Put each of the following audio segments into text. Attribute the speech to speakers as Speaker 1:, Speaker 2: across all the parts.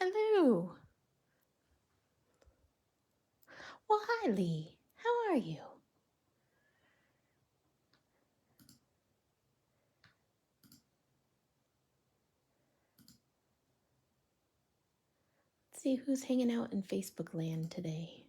Speaker 1: Hello. Well, hi, Lee. How are you? Let's see who's hanging out in Facebook land today.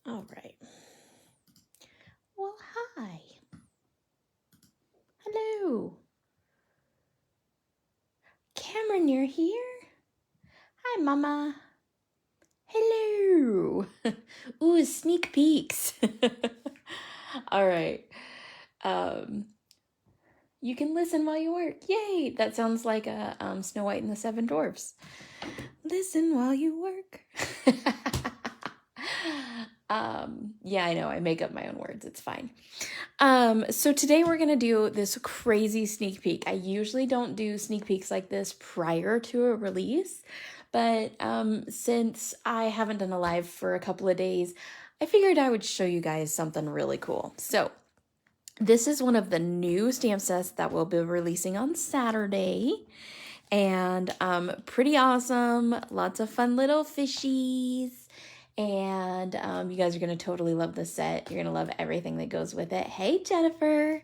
Speaker 1: All right. Well, hi. Hello. Cameron, you're here? Hi, Mama. Hello. Ooh, sneak peeks. All right. You can listen while you work. Yay! That sounds like a Snow White and the Seven Dwarfs. Listen while you work. Yeah, I know. I make up my own words. It's fine. So today we're going to do this crazy sneak peek. I usually don't do sneak peeks like this prior to a release, but since I haven't done a live for a couple of days, I figured I would show you guys something really cool. So this is one of the new stamp sets that we'll be releasing on Saturday. And pretty awesome. Lots of fun little fishies. And you guys are going to totally love this set. You're going to love everything that goes with it. Hey, Jennifer.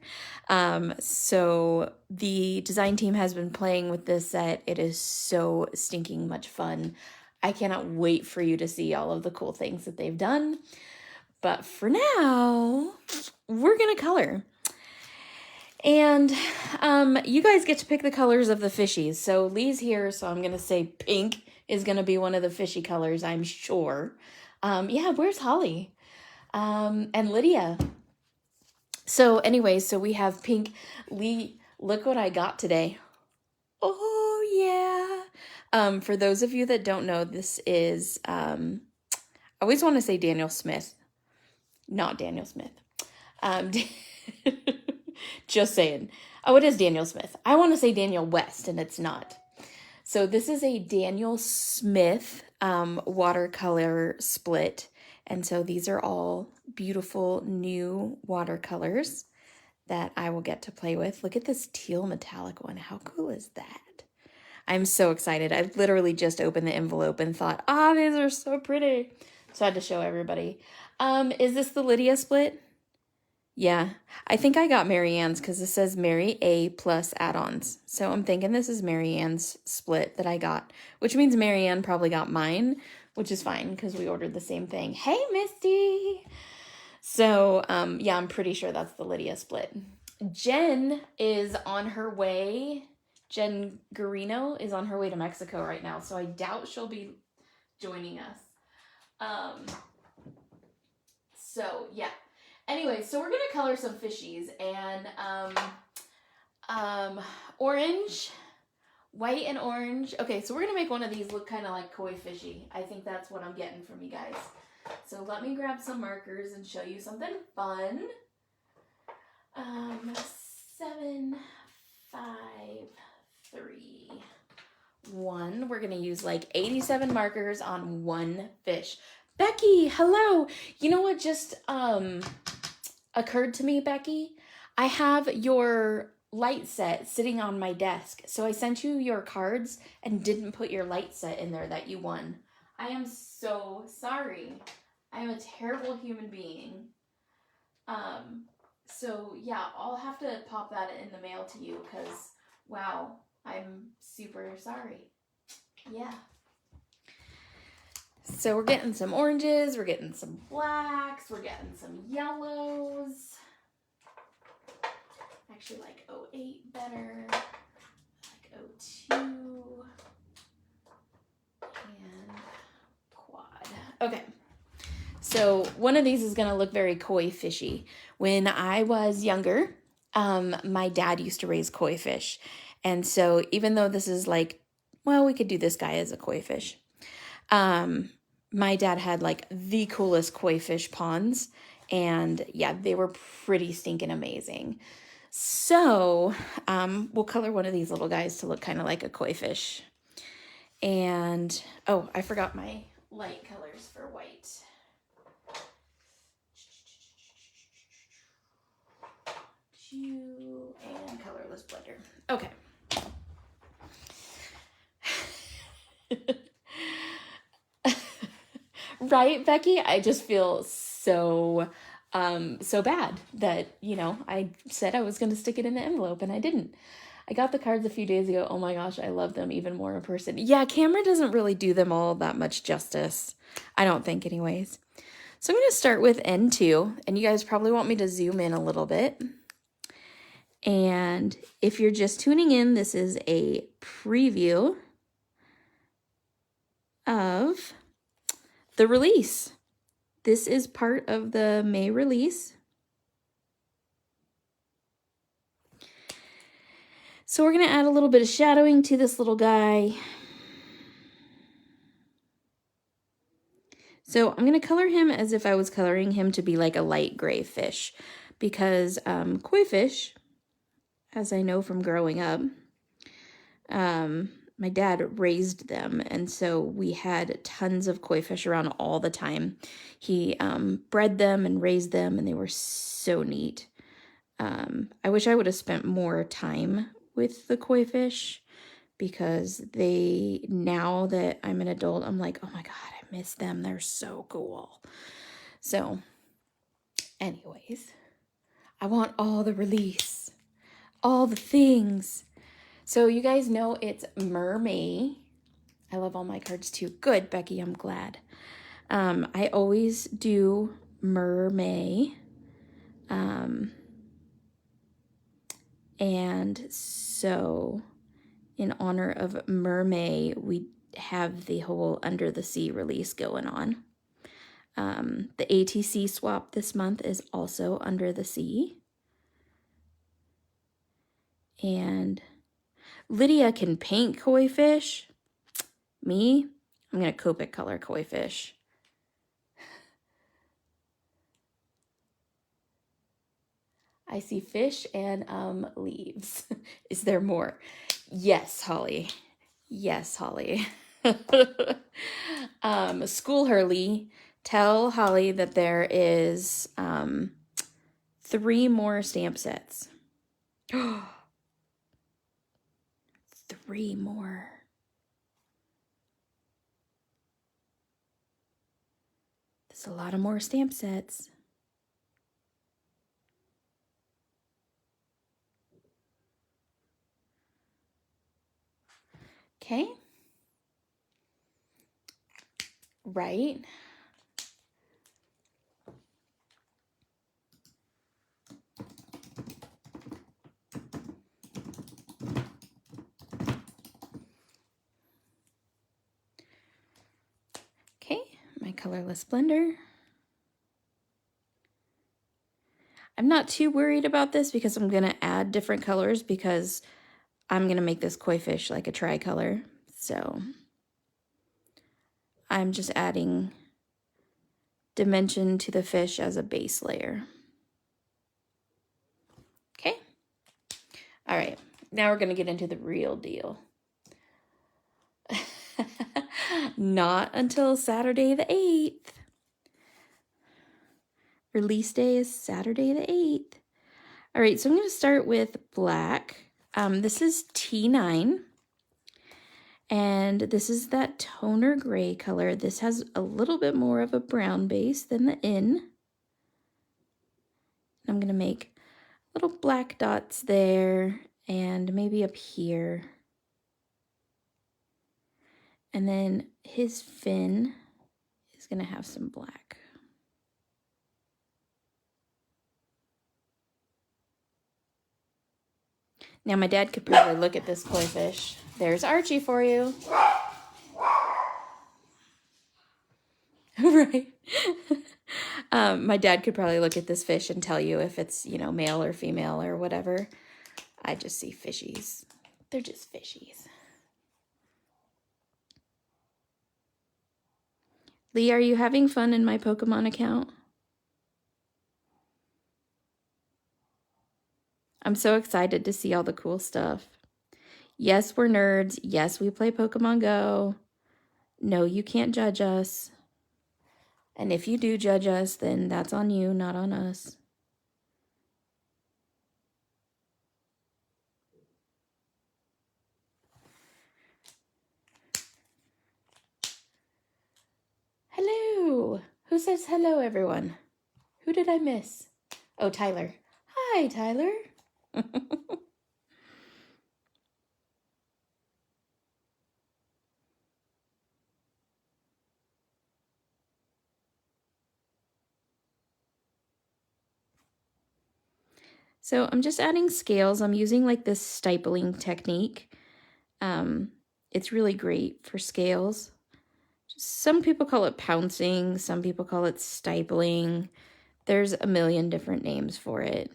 Speaker 1: So the design team has been playing with this set. It is so stinking much fun. I cannot wait for you to see all of the cool things that they've done. But for now, we're going to color. And you guys get to pick the colors of the fishies. So Lee's here, so I'm going to say pink is going to be one of the fishy colors, I'm sure. Yeah, where's Holly? And Lydia. So anyway, so we have pink. Lee, look what I got today. Oh, yeah. For those of you that don't know, this is, I always want to say Daniel Smith. Not Daniel Smith. Just saying. Oh, it is Daniel Smith. I want to say Daniel West, and it's not. So this is a Daniel Smith watercolor split. And so these are all beautiful new watercolors that I will get to play with. Look at this teal metallic one. How cool is that? I'm so excited. I literally just opened the envelope and thought, these are so pretty. So I had to show everybody. Is this the Lydia split? Yeah, I think I got Mary Ann's because this says Mary A plus add-ons. So I'm thinking this is Mary Ann's split that I got, which means Mary Ann probably got mine, which is fine because we ordered the same thing. Hey, Misty! So, yeah, I'm pretty sure that's the Lydia split. Jen is on her way. Jen Garino is on her way to Mexico right now, so I doubt she'll be joining us. So, yeah. Anyway, so we're going to color some fishies, and orange, white and orange. Okay, so we're going to make one of these look kind of like koi fishy. I think that's what I'm getting from you guys. So let me grab some markers and show you something fun. 7, 5, 3, 1. We're going to use like 87 markers on one fish. Becky, hello. You know what just occurred to me, Becky? I have your light set sitting on my desk. So I sent you your cards and didn't put your light set in there that you won. I am so sorry. I am a terrible human being. So yeah, I'll have to pop that in the mail to you because, wow, I'm super sorry. Yeah. So we're getting some oranges, we're getting some blacks, we're getting some yellows. Actually like 08 better, like 02, and quad. Okay, so one of these is gonna look very koi fishy. When I was younger, my dad used to raise koi fish. And so even though this is like, well, we could do this guy as a koi fish. My dad had like the coolest koi fish ponds, And yeah, they were pretty stinking amazing. So we'll color one of these little guys to look kind of like a koi fish. And, oh, I forgot my light colors for white. And colorless blender. Okay. Right, Becky? I just feel so bad that, you know, I said I was going to stick it in the envelope and I didn't. I got the cards a few days ago. Oh my gosh, I love them even more in person. Yeah, camera doesn't really do them all that much justice. I don't think anyways. So I'm going to start with N2, and you guys probably want me to zoom in a little bit. And if you're just tuning in, this is a preview of the release. This is part of the May release. So we're going to add a little bit of shadowing to this little guy. So I'm going to color him as if I was coloring him to be like a light gray fish, because koi fish, as I know from growing up, my dad raised them, and so we had tons of koi fish around all the time. He bred them and raised them, and they were so neat. I wish I would have spent more time with the koi fish, because now that I'm an adult, I'm like, oh my God, I miss them. They're so cool. So anyways, I want all the release, all the things. So you guys know it's Mermay. I love all my cards too. Good, Becky, I'm glad. I always do Mermay. And so in honor of Mermay, we have the whole Under the Sea release going on. The ATC swap this month is also Under the Sea. And Lydia can paint koi fish. Me, I'm going to Copic color koi fish. I see fish and leaves. Is there more? Yes, Holly. Yes, Holly. School her, Lee. Tell Holly that there is 3 more stamp sets. 3 more. There's a lot of more stamp sets. Okay. Right. Okay, my colorless blender. I'm not too worried about this because I'm going to add different colors, because I'm going to make this koi fish like a tricolor. So I'm just adding dimension to the fish as a base layer. Okay. All right. Now we're going to get into the real deal. Not until Saturday the 8th. Release day is Saturday the 8th. All right, so I'm going to start with black. This is T9. And this is that toner gray color. This has a little bit more of a brown base than the N. I'm going to make little black dots there and maybe up here. And then his fin is going to have some black. Now my dad could probably look at this koi fish. There's Archie for you. Right. My dad could probably look at this fish and tell you if it's, you know, male or female or whatever. I just see fishies. They're just fishies. Lee, are you having fun in my Pokemon account? I'm so excited to see all the cool stuff. Yes, we're nerds. Yes, we play Pokemon Go. No, you can't judge us. And if you do judge us, then that's on you, not on us. Hello. Who says hello, everyone? Who did I miss? Oh, Tyler. Hi, Tyler. So I'm just adding scales. I'm using like this stipling technique. It's really great for scales. Some people call it pouncing. Some people call it stipling. There's a million different names for it.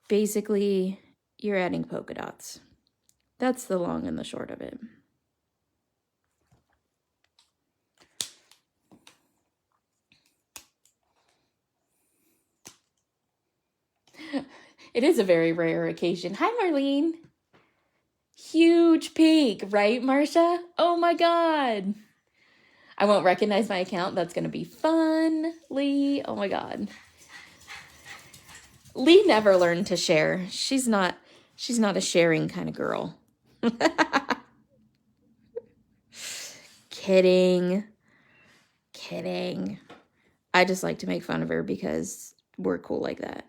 Speaker 1: Basically, you're adding polka dots. That's the long and the short of it. It is a very rare occasion. Hi, Marlene. Huge peak, right, Marcia? Oh my God. I won't recognize my account. That's going to be fun. Lee, oh my God. Lee never learned to share. She's not a sharing kind of girl. Kidding. I just like to make fun of her because we're cool like that.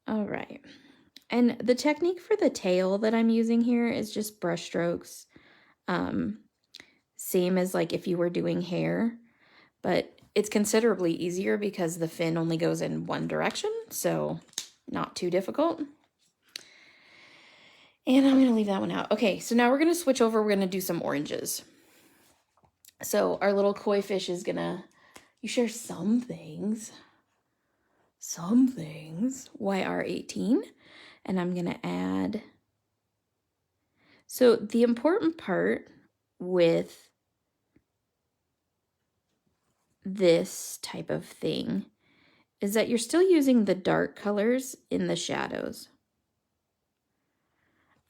Speaker 1: All right. And the technique for the tail that I'm using here is just brush strokes. Same as like if you were doing hair, but it's considerably easier because the fin only goes in one direction, so not too difficult. And I'm going to leave that one out. Okay, so now we're going to switch over. We're going to do some oranges. So our little koi fish is going to, you share some things, YR18. And I'm going to add, so the important part with this type of thing is that you're still using the dark colors in the shadows.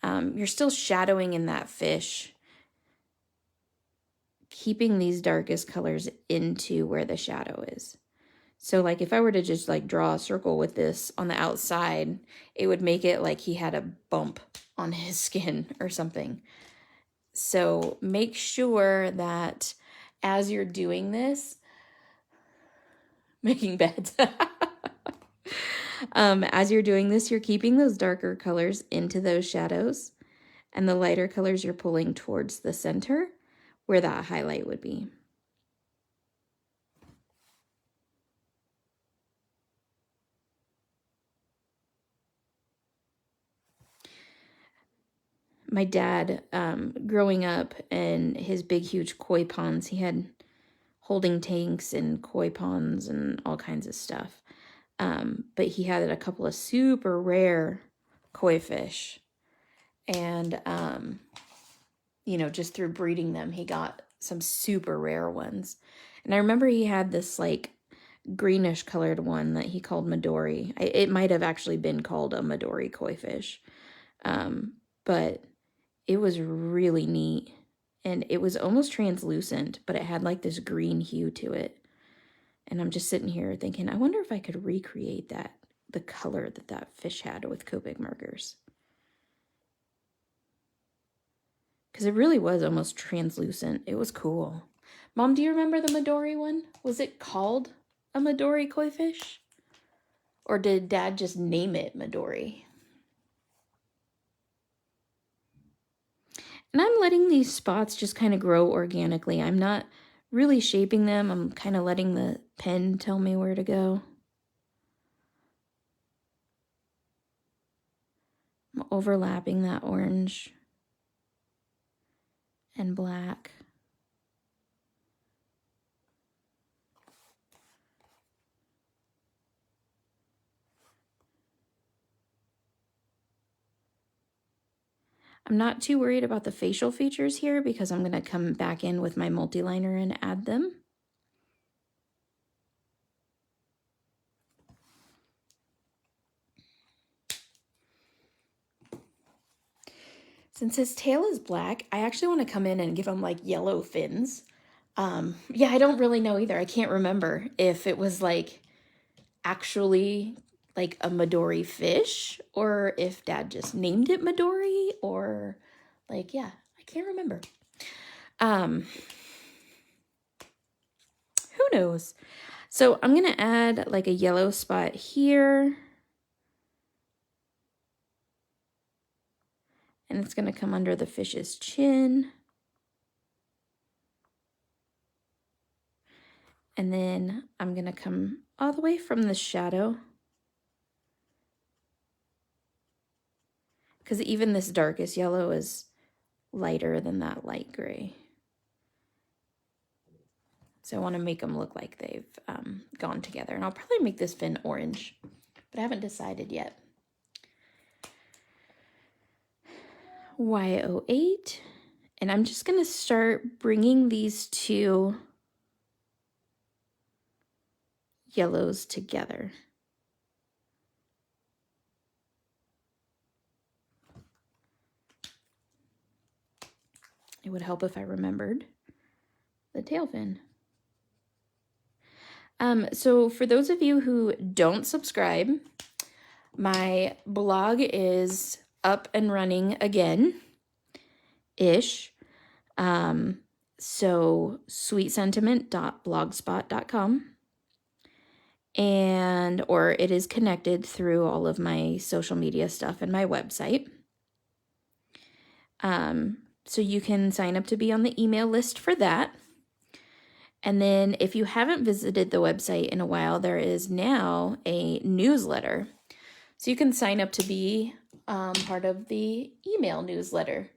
Speaker 1: You're still shadowing in that fish, keeping these darkest colors into where the shadow is. So like if I were to just like draw a circle with this on the outside, it would make it like he had a bump on his skin or something. So make sure that as you're doing this, making beds, as you're doing this, you're keeping those darker colors into those shadows, and the lighter colors you're pulling towards the center where that highlight would be. My dad, growing up in his big, huge koi ponds, he had holding tanks and koi ponds and all kinds of stuff. But he had a couple of super rare koi fish. And, just through breeding them, he got some super rare ones. And I remember he had this like greenish colored one that he called Midori. It might have actually been called a Midori koi fish. But it was really neat. And it was almost translucent, but it had like this green hue to it. And I'm just sitting here thinking, I wonder if I could recreate that, the color that fish had with Copic markers. Because it really was almost translucent. It was cool. Mom, do you remember the Midori one? Was it called a Midori koi fish? Or did Dad just name it Midori? And I'm letting these spots just kind of grow organically. I'm not really shaping them. I'm kind of letting the pen tell me where to go. I'm overlapping that orange and black. I'm not too worried about the facial features here because I'm going to come back in with my multi-liner and add them. Since his tail is black, I actually want to come in and give him like yellow fins. Yeah, I don't really know either. I can't remember if it was like actually like a Midori fish or if Dad just named it Midori or like, yeah, I can't remember. Who knows? So I'm going to add like a yellow spot here. And it's going to come under the fish's chin. And then I'm going to come all the way from the shadow. Because even this darkest yellow is lighter than that light gray. So I want to make them look like they've gone together. And I'll probably make this fin orange, but I haven't decided yet. Y08. And I'm just going to start bringing these two yellows together. It would help if I remembered the tail fin. So for those of you who don't subscribe, my blog is up and running again-ish. So sweetsentiment.blogspot.com. Or it is connected through all of my social media stuff and my website. So you can sign up to be on the email list for that. And then if you haven't visited the website in a while, there is now a newsletter. So you can sign up to be part of the email newsletter.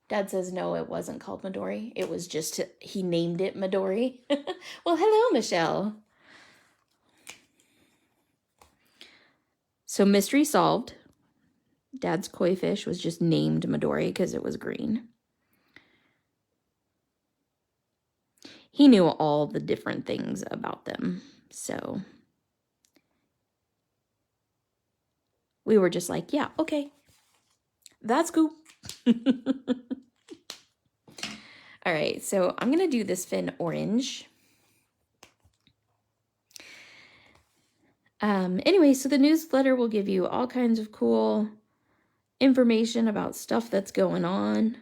Speaker 1: Dad says, no, it wasn't called Midori. It was just, he named it Midori. Well, hello, Michelle. So mystery solved. Dad's koi fish was just named Midori because it was green. He knew all the different things about them, so we were just like, yeah, okay, that's cool. All right, so I'm going to do this fin orange. Anyway, so the newsletter will give you all kinds of cool information about stuff that's going on.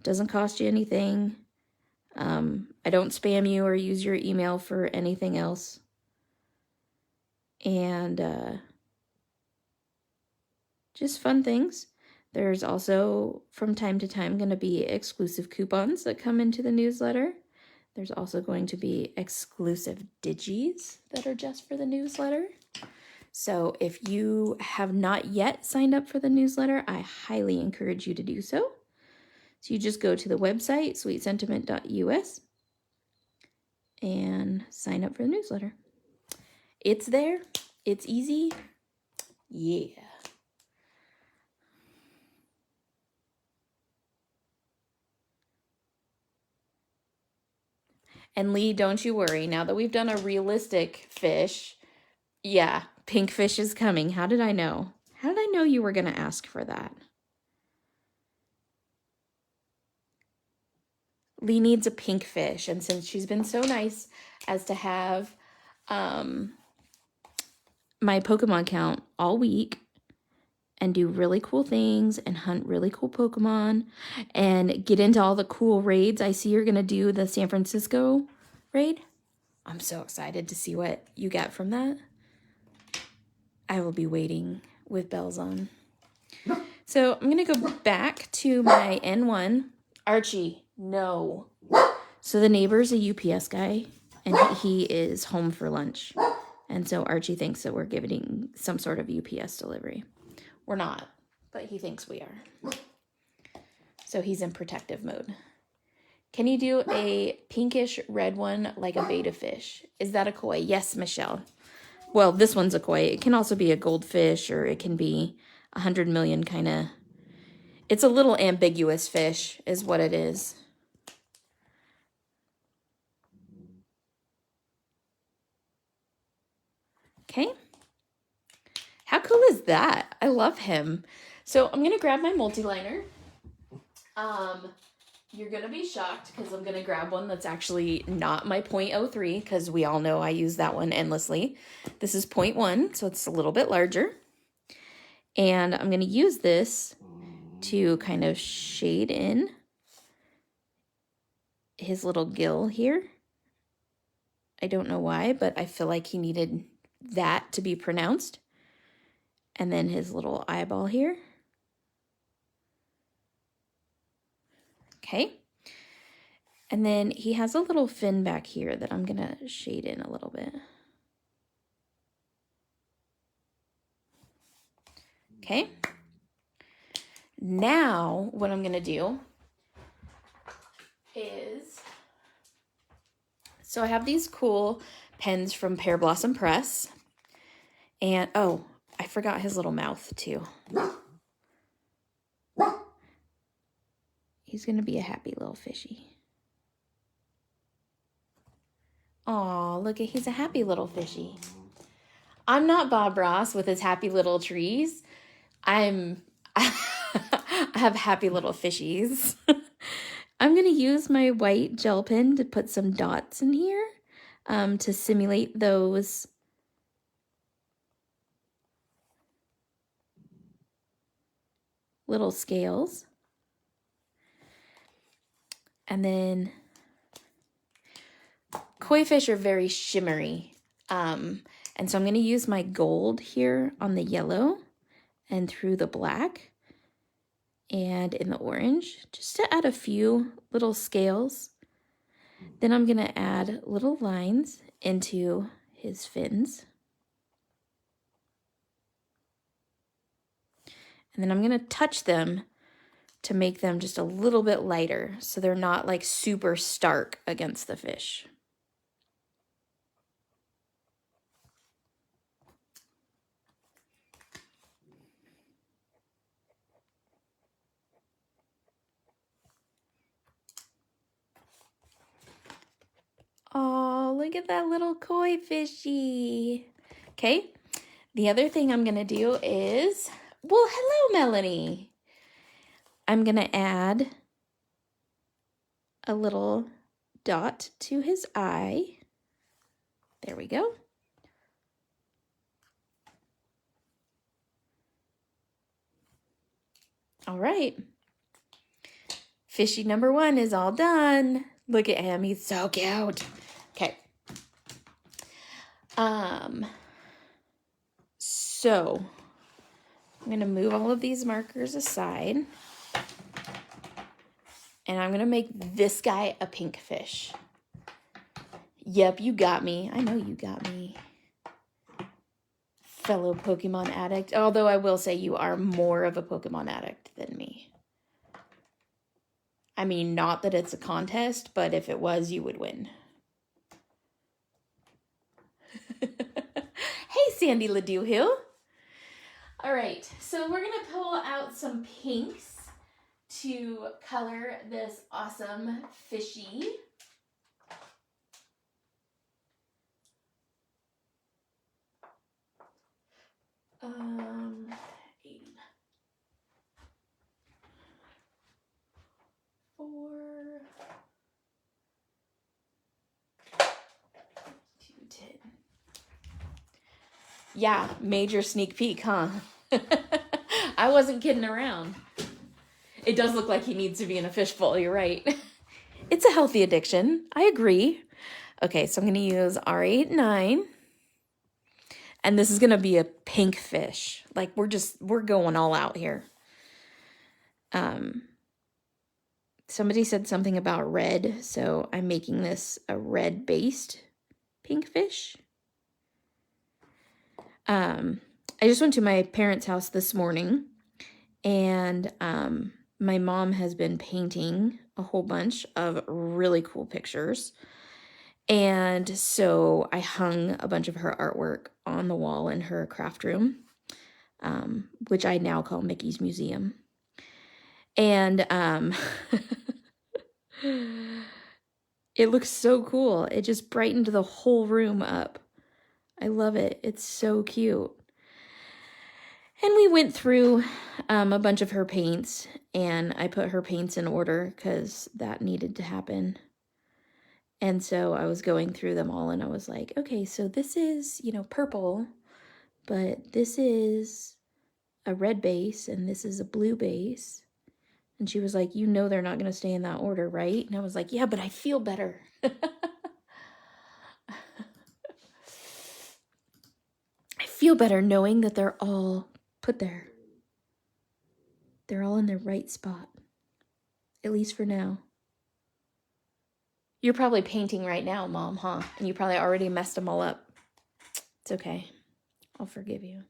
Speaker 1: Doesn't cost you anything. I don't spam you or use your email for anything else. And just fun things. There's also, from time to time, going to be exclusive coupons that come into the newsletter. There's also going to be exclusive digis that are just for the newsletter. So if you have not yet signed up for the newsletter, I highly encourage you to do so. So you just go to the website, sweetsentiment.us, and sign up for the newsletter. It's there. It's easy. Yeah. And Lee, don't you worry. Now that we've done a realistic fish, yeah, pink fish is coming. How did I know? How did I know you were going to ask for that? Lee needs a pink fish, and since she's been so nice as to have my Pokemon count all week and do really cool things and hunt really cool Pokemon and get into all the cool raids. I see you're going to do the San Francisco raid. I'm so excited to see what you get from that. I will be waiting with bells on. So I'm going to go back to my N1. Archie, no. So the neighbor's a UPS guy, and he is home for lunch. And so Archie thinks that we're giving some sort of UPS delivery. We're not, but he thinks we are. So he's in protective mode. Can you do a pinkish red one like a betta fish? Is that a koi? Yes, Michelle. Well, this one's a koi. It can also be a goldfish, or it can be 100 million kind of... It's a little ambiguous fish is what it is. Okay. How cool is that? I love him. So I'm going to grab my multi-liner. You're going to be shocked because I'm going to grab one that's actually not my 0.03 because we all know I use that one endlessly. This is 0.1, so it's a little bit larger. And I'm going to use this to kind of shade in his little gill here. I don't know why, but I feel like he needed that to be pronounced. And then his little eyeball here. Okay. And then he has a little fin back here that I'm gonna shade in a little bit. Okay. Now what I'm gonna do is, so I have these cool pens from Pear Blossom Press. And, oh, I forgot his little mouth too. He's gonna be a happy little fishy. Aw, look at, he's a happy little fishy. I'm not Bob Ross with his happy little trees. I have happy little fishies. I'm gonna use my white gel pen to put some dots in here to simulate those little scales. And then koi fish are very shimmery. And so I'm going to use my gold here on the yellow and through the black and in the orange, just to add a few little scales. Then I'm going to add little lines into his fins. And then I'm going to touch them to make them just a little bit lighter so they're not like super stark against the fish. Oh, look at that little koi fishy. Okay, the other thing I'm gonna do is, well, hello, Melanie. I'm gonna add a little dot to his eye. There we go. All right. Fishy number 1 is all done. Look at him, he's so cute. Okay. So I'm gonna move all of these markers aside. And I'm gonna make this guy a pink fish. Yep, you got me. I know you got me. Fellow Pokemon addict. Although I will say you are more of a Pokemon addict than me. I mean, not that it's a contest, but if it was, you would win. Hey, Sandy LaDewhill. All right, so we're gonna pull out some pinks to color this awesome fishy. Yeah, major sneak peek, huh? I wasn't kidding around. It does look like he needs to be in a fishbowl, you're right. It's a healthy addiction, I agree. Okay, so I'm gonna use R89. And this is gonna be a pink fish. Like we're going all out here. Somebody said something about red, so I'm making this a red-based pink fish. I just went to my parents' house this morning, and my mom has been painting a whole bunch of really cool pictures. And so I hung a bunch of her artwork on the wall in her craft room, which I now call Mickey's Museum. And it looks so cool. It just brightened the whole room up. I love it. It's so cute. And we went through a bunch of her paints, and I put her paints in order because that needed to happen. And so I was going through them all, and I was like, okay, so this is, purple, but this is a red base, and this is a blue base. And she was like, they're not going to stay in that order, right? And I was like, yeah, but I feel better. I feel better knowing that they're all put there. They're all in their right spot, at least for now. You're probably painting right now, Mom, huh? And you probably already messed them all up. It's okay. I'll forgive you.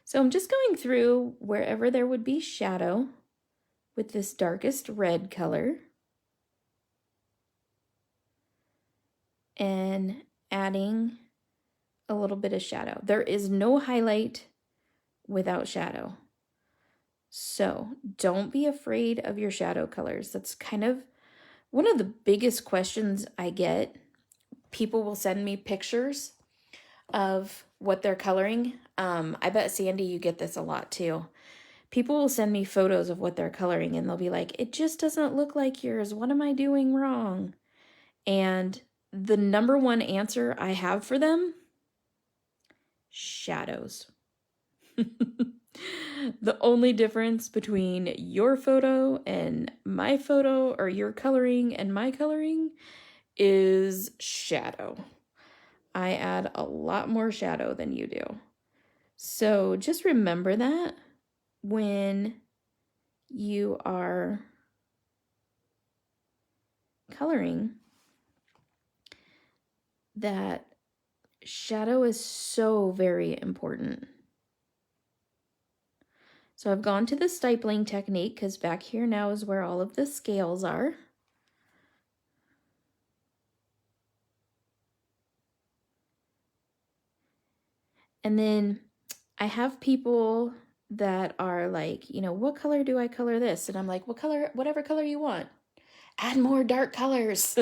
Speaker 1: So I'm just going through wherever there would be shadow with this darkest red color and adding a little bit of shadow. There is no highlight without shadow. So don't be afraid of your shadow colors. That's kind of one of the biggest questions I get. People will send me pictures of what they're coloring. I bet, Sandy, you get this a lot too. People will send me photos of what they're coloring, and they'll be like, it just doesn't look like yours. What am I doing wrong? And the number one answer I have for them, shadows. The only difference between your photo and my photo, or your coloring and my coloring, is shadow. I add a lot more shadow than you do. So just remember that when you are coloring, that shadow is so very important. So I've gone to the stippling technique because back here now is where all of the scales are. And then I have people that are like, what color do I color this? And I'm like, whatever color you want. Add more dark colors.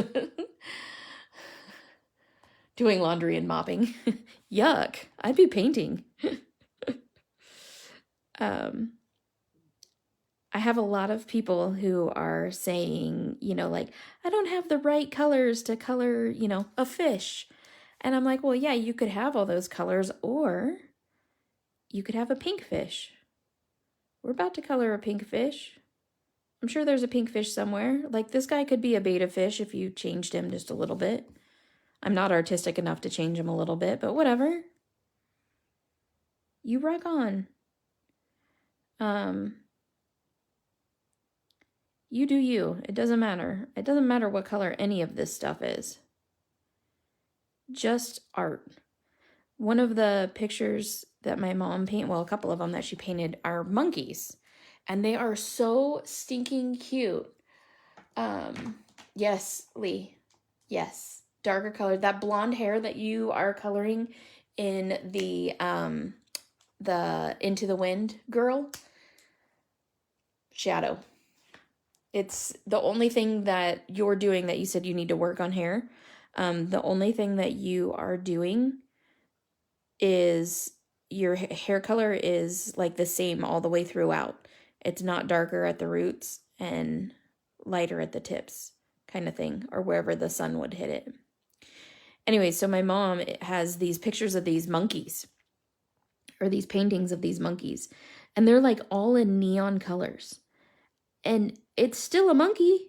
Speaker 1: Doing laundry and mopping. Yuck. I'd be painting. I have a lot of people who are saying, like, I don't have the right colors to color, a fish. And I'm like, well, yeah, you could have all those colors, or you could have a pink fish. We're about to color a pink fish. I'm sure there's a pink fish somewhere. Like, this guy could be a betta fish if you changed him just a little bit. I'm not artistic enough to change him a little bit, but whatever. You rock on. You do you. It doesn't matter. It doesn't matter what color any of this stuff is. Just art. One of the pictures that my mom painted, well, a couple of them that she painted, are monkeys. And they are so stinking cute. Yes, Lee. Yes. Darker color. That blonde hair that you are coloring in the Into the Wind girl. Shadow. It's the only thing that you're doing that you said you need to work on hair. The only thing that you are doing is your hair color is like the same all the way throughout. It's not darker at the roots and lighter at the tips kind of thing, or wherever the sun would hit it. Anyway, so my mom has these pictures of these monkeys, or these paintings of these monkeys, and they're like all in neon colors. And it's still a monkey,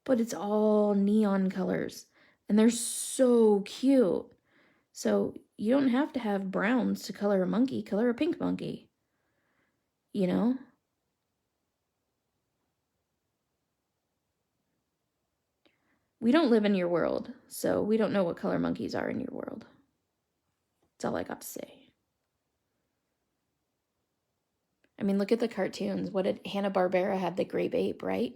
Speaker 1: but it's all neon colors. And they're so cute. So you don't have to have browns to color a monkey. Color a pink monkey. We don't live in your world, so we don't know what color monkeys are in your world. That's all I got to say. I mean, look at the cartoons. What did Hanna-Barbera had the grape ape, right?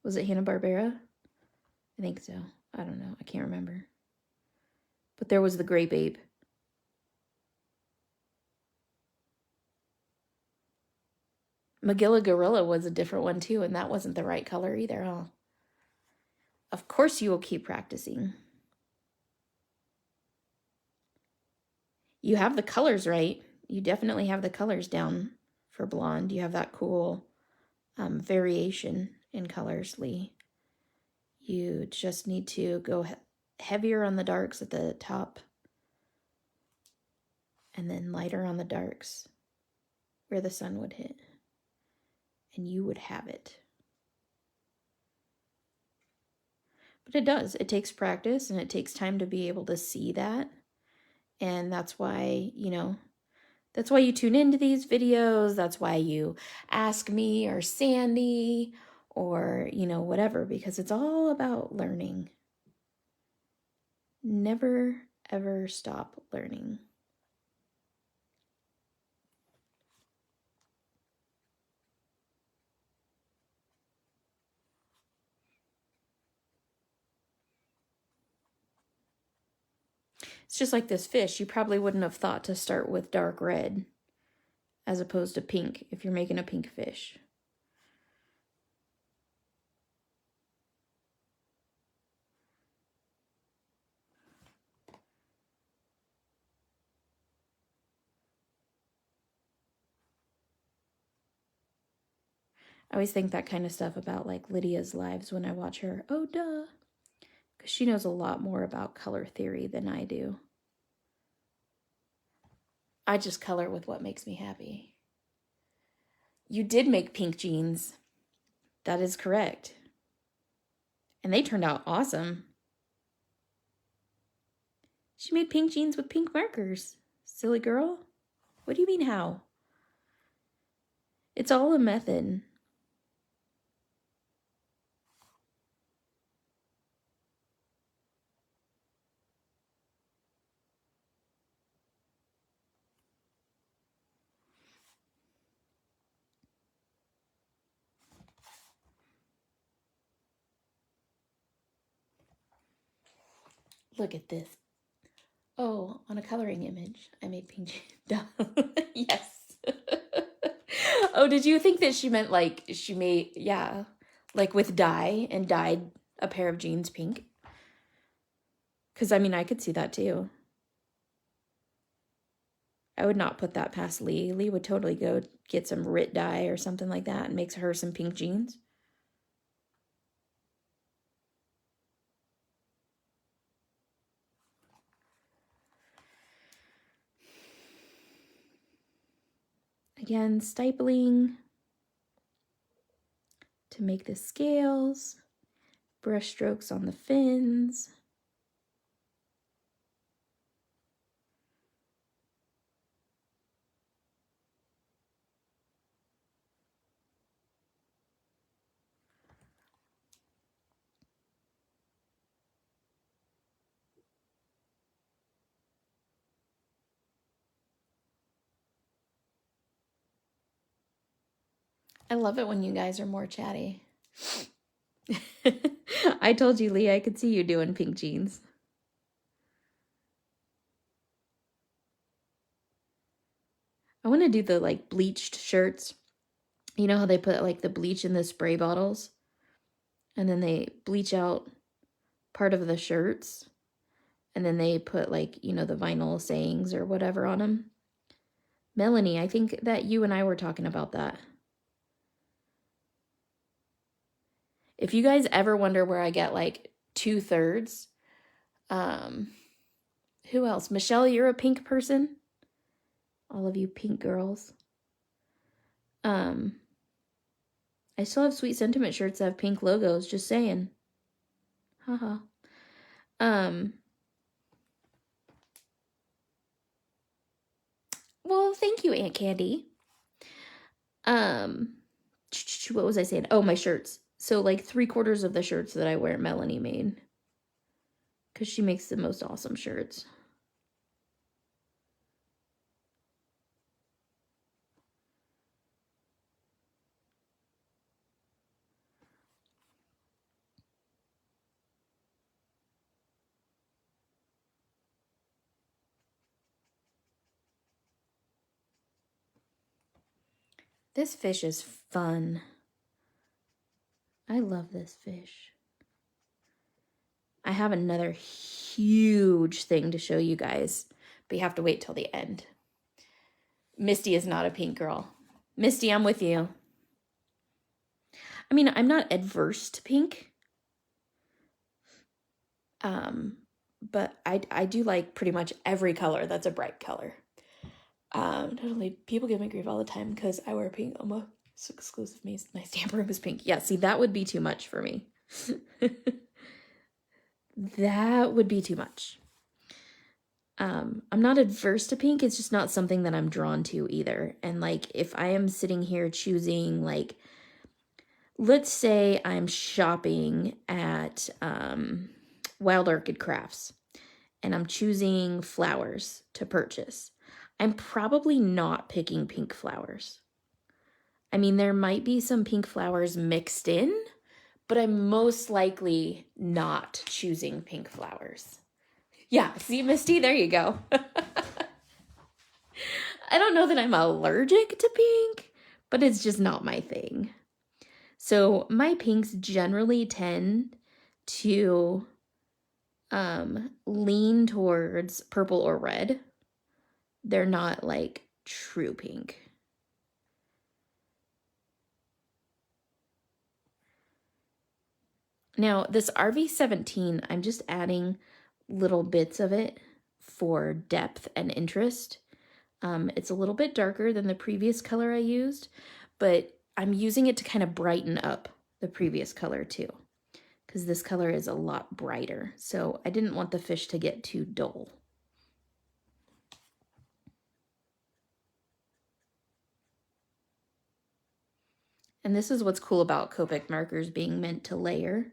Speaker 1: Was it Hanna-Barbera? I think so. I don't know. I can't remember. But there was the gray babe. Magilla Gorilla was a different one too, and that wasn't the right color either, huh? Of course you will keep practicing. You have the colors right. You definitely have the colors down for blonde. You have that cool variation in colors, Lee. You just need to go heavier on the darks at the top and then lighter on the darks where the sun would hit. And you would have it. But it does. It takes practice and it takes time to be able to see that. And that's why, that's why you tune into these videos. That's why you ask me or Sandy or, whatever, because it's all about learning. Never, ever stop learning. It's just like this fish. You probably wouldn't have thought to start with dark red as opposed to pink if you're making a pink fish. I always think that kind of stuff about like Lydia's lives when I watch her. Oh, duh. Because she knows a lot more about color theory than I do. I just color with what makes me happy. You did make pink jeans. That is correct. And they turned out awesome. She made pink jeans with pink markers. Silly girl. What do you mean how? It's all a method. Look at this. Oh, on a coloring image, I made pink jeans. Yes. Oh, did you think that she meant like she made, yeah, like with dye and dyed a pair of jeans pink? Because, I mean, I could see that too. I would not put that past Lee. Lee would totally go get some Rit dye or something like that and makes her some pink jeans. Again, stipling to make the scales, brush strokes on the fins. I love it when you guys are more chatty. I told you, Lee, I could see you doing pink jeans. I want to do the like bleached shirts. You know how they put like the bleach in the spray bottles? And then they bleach out part of the shirts. And then they put like, the vinyl sayings or whatever on them. Melanie, I think that you and I were talking about that. If you guys ever wonder where I get like 2/3, who else? Michelle, you're a pink person? All of you pink girls. I still have Sweet Sentiment shirts that have pink logos, just saying. Haha. Well, thank you, Aunt Candy. What was I saying? Oh, my shirts. So like 3/4 of the shirts that I wear, Melanie made. Because she makes the most awesome shirts. This fish is fun. I love this fish. I have another huge thing to show you guys, but you have to wait till the end. Misty is not a pink girl. Misty, I'm with you. I mean, I'm not adverse to pink. But I do like pretty much every color that's a bright color. Totally, people give me grief all the time because I wear pink almost exclusively. My stamp room is pink. Yeah, see, that would be too much for me. That would be too much. I'm not adverse to pink. It's just not something that I'm drawn to either. And like, if I am sitting here choosing, like, let's say I'm shopping at Wild Orchid Crafts and I'm choosing flowers to purchase, I'm probably not picking pink flowers. I mean, there might be some pink flowers mixed in, but I'm most likely not choosing pink flowers. Yeah, see, Misty, there you go. I don't know that I'm allergic to pink, but it's just not my thing. So my pinks generally tend to lean towards purple or red. They're not like true pink. Now, this RV17, I'm just adding little bits of it for depth and interest. It's a little bit darker than the previous color I used, but I'm using it to kind of brighten up the previous color too, because this color is a lot brighter. So I didn't want the fish to get too dull. And this is what's cool about Copic markers being meant to layer,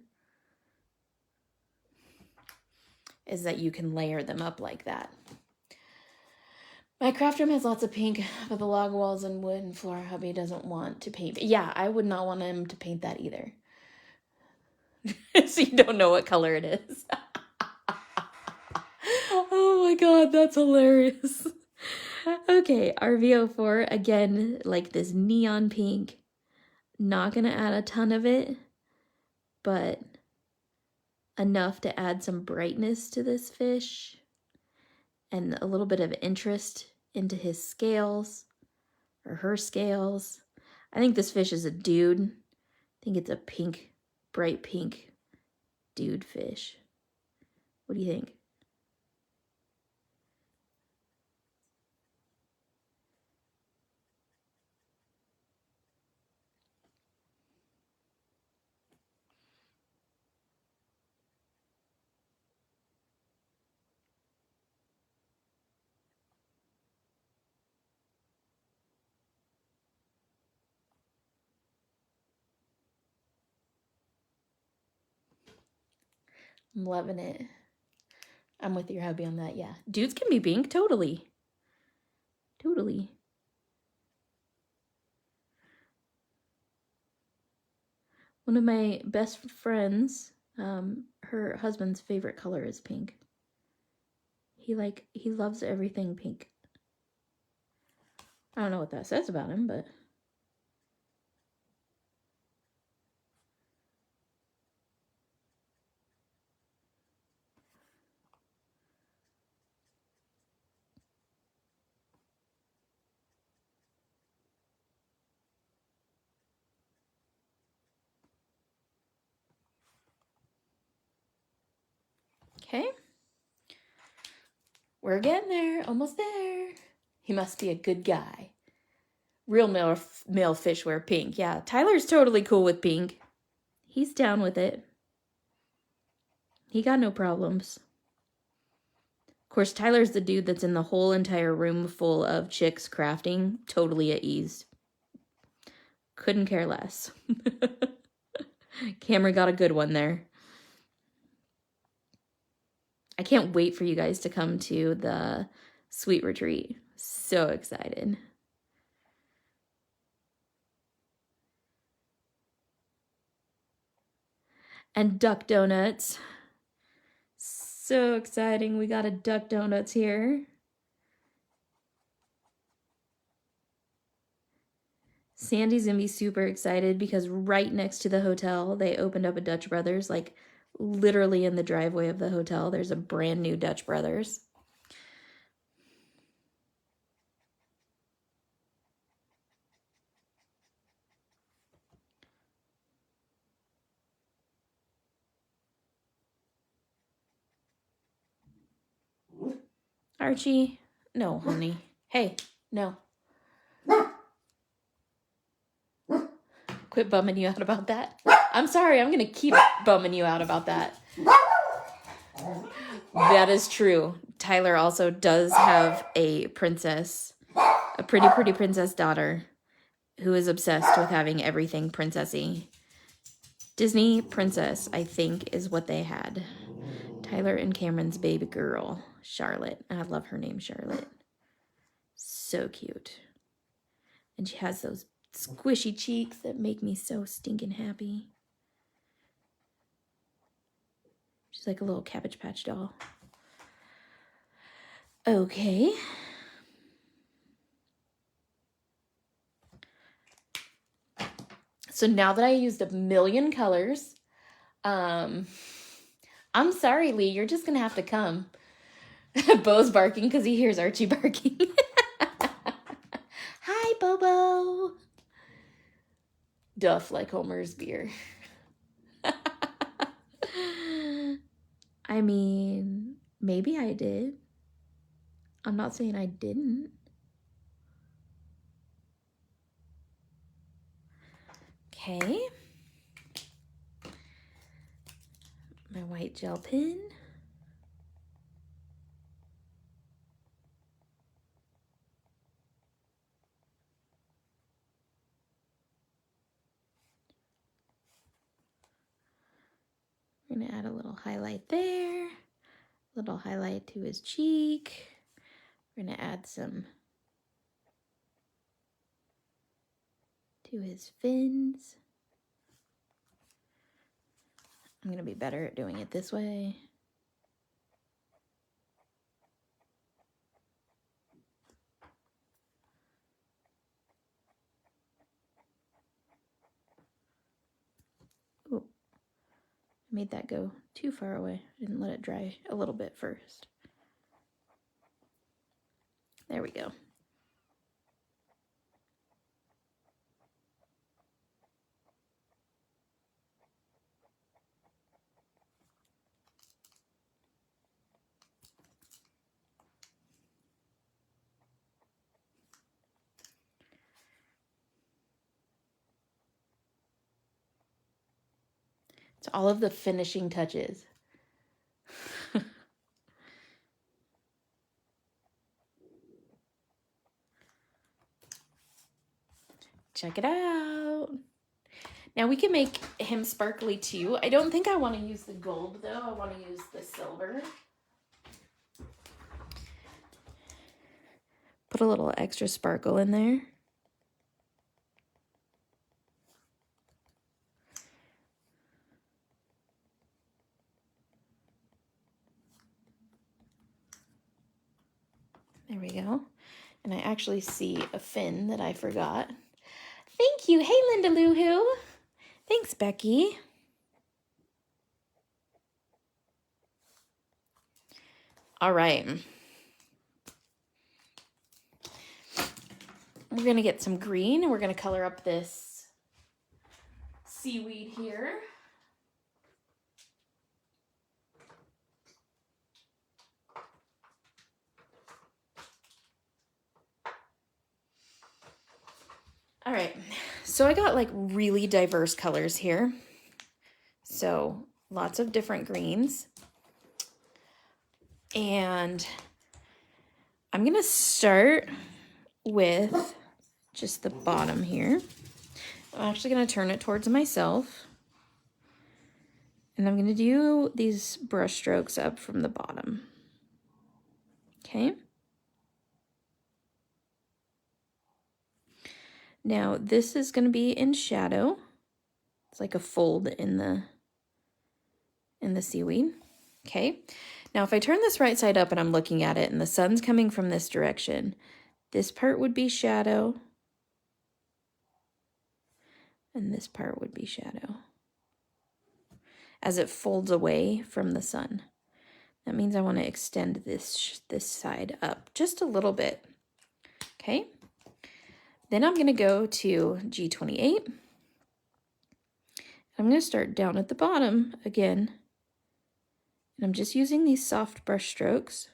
Speaker 1: is that you can layer them up like that. My craft room has lots of pink, but the log walls and wood and floor hubby doesn't want to paint. Yeah, I would not want him to paint that either. So you don't know what color it is. Oh my god, that's hilarious. Okay, RV04, again, like this neon pink. Not gonna add a ton of it, but enough to add some brightness to this fish and a little bit of interest into his scales or her scales. I think this fish is a dude. I think it's a pink, bright pink dude fish. What do you think? I'm loving it. I'm with your hubby on that, yeah. Dudes can be pink, totally. Totally. One of my best friends, her husband's favorite color is pink. He loves everything pink. I don't know what that says about him, but... Okay. We're getting there. Almost there. He must be a good guy. Real male fish wear pink. Yeah, Tyler's totally cool with pink. He's down with it. He got no problems. Of course, Tyler's the dude that's in the whole entire room full of chicks crafting, totally at ease. Couldn't care less. Cameron got a good one there. I can't wait for you guys to come to the sweet retreat. So excited. And duck donuts. So exciting. We got a duck donuts here. Sandy's gonna be super excited because right next to the hotel, they opened up a Dutch Brothers, like literally in the driveway of the hotel. There's a brand new Dutch Brothers. Archie, no, honey. Hey, no. Quit bumming you out about that. I'm sorry, I'm gonna keep bumming you out about that. That is true. Tyler also does have a princess, a pretty princess daughter who is obsessed with having everything princessy. Disney princess, I think, is what they had. Tyler and Cameron's baby girl, Charlotte. I love her name, Charlotte. So cute. And she has those squishy cheeks that make me so stinking happy. She's like a little Cabbage Patch doll. Okay. So now that I used 1,000,000 colors, I'm sorry, Lee, you're just gonna have to come. Bo's barking because he hears Archie barking. Hi, Bobo. Duff like Homer's beer. I mean, maybe I did. I'm not saying I didn't. Okay. My white gel pen. We're going to add a little highlight there, a little highlight to his cheek. We're going to add some to his fins. I'm going to be better at doing it this way. Made that go too far away. I didn't let it dry a little bit first. There we go. It's all of the finishing touches. Check it out. Now we can make him sparkly too. I don't think I want to use the gold though. I want to use the silver. Put a little extra sparkle in there. There we go. And I actually see a fin that I forgot. Thank you. Hey, Linda Lou Who. Thanks, Becky. All right. We're going to get some green and we're going to color up this seaweed here. All right, so I got like really diverse colors here. So lots of different greens. And I'm gonna start with just the bottom here. I'm actually gonna turn it towards myself. And I'm gonna do these brush strokes up from the bottom. Okay. Now this is going to be in shadow. It's like a fold in the seaweed. Okay. Now if I turn this right side up and I'm looking at it and the sun's coming from this direction, this part would be shadow. And this part would be shadow. As it folds away from the sun. That means I want to extend this side up just a little bit. Okay. Then I'm going to go to G28. I'm going to start down at the bottom again. And I'm just using these soft brush strokes.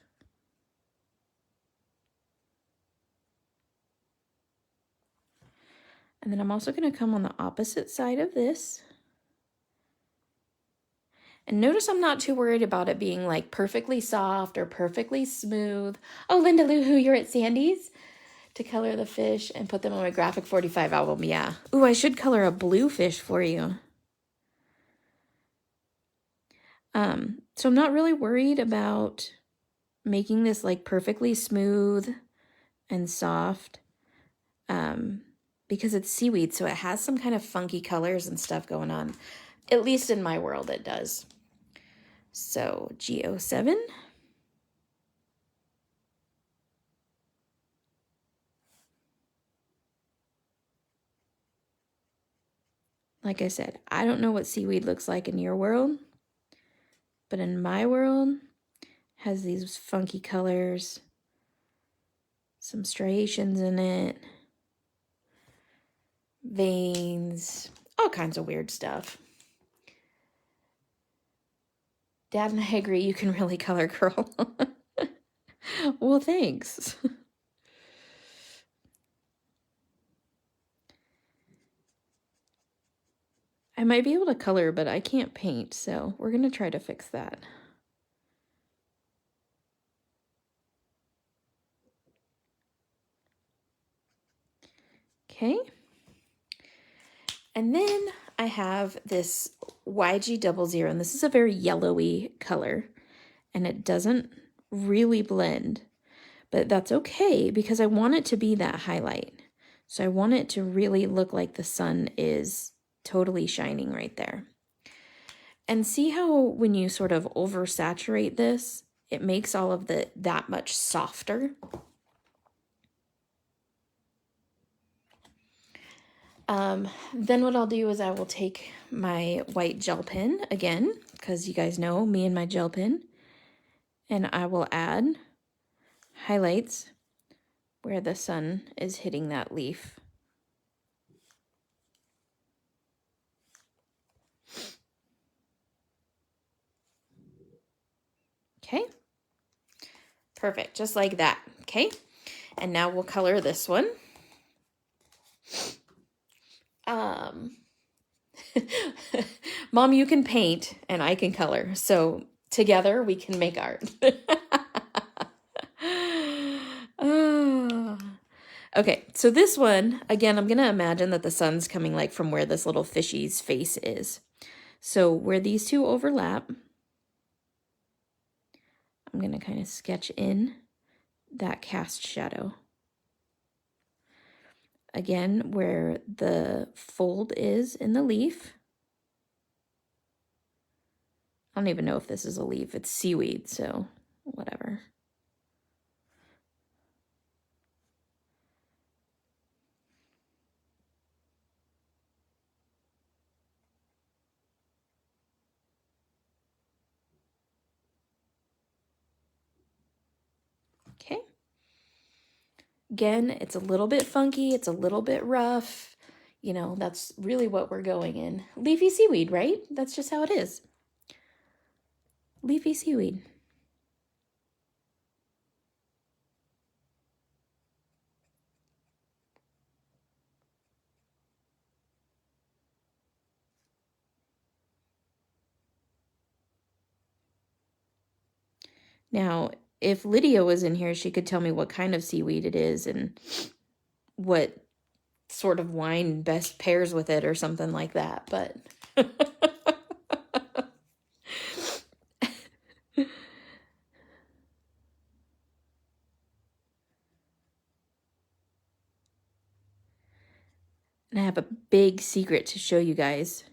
Speaker 1: And then I'm also going to come on the opposite side of this. And notice I'm not too worried about it being like perfectly soft or perfectly smooth. Oh, Linda Lou Who, you're at Sandy's to color the fish and put them on my Graphic 45 album. Yeah. Ooh, I should color a blue fish for you. So I'm not really worried about making this like perfectly smooth and soft because it's seaweed, so it has some kind of funky colors and stuff going on. At least in my world it does. So G07. Like I said, I don't know what seaweed looks like in your world, but in my world, has these funky colors, some striations in it, veins, all kinds of weird stuff. Dad and I agree you can really color, girl. Well, thanks. I might be able to color, but I can't paint, so we're going to try to fix that. Okay. And then I have this YG00, and this is a very yellowy color, and it doesn't really blend, but that's okay because I want it to be that highlight. So I want it to really look like the sun is totally shining right there. And see how when you sort of oversaturate this, it makes all of that much softer. Then what I'll do is I will take my white gel pen again, because you guys know me and my gel pen, and I will add highlights where the sun is hitting that leaf. Okay, perfect, just like that. Okay, and now we'll color this one. Mom, you can paint and I can color, so together we can make art. Okay, so this one, again, I'm going to imagine that the sun's coming like from where this little fishy's face is. So where these two overlap, I'm going to kind of sketch in that cast shadow. Again, where the fold is in the leaf. I don't even know if this is a leaf. It's seaweed, so whatever. Okay. Again, it's a little bit funky. It's a little bit rough. You know, that's really what we're going in. Leafy seaweed, right? That's just how it is. Leafy seaweed. Now, if Lydia was in here, she could tell me what kind of seaweed it is and what sort of wine best pairs with it or something like that, but and I have a big secret to show you guys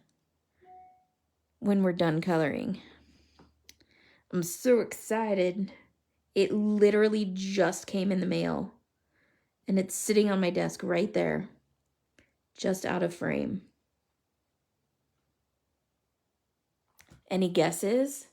Speaker 1: when we're done coloring. I'm so excited. It literally just came in the mail and it's sitting on my desk right there, just out of frame. Any guesses?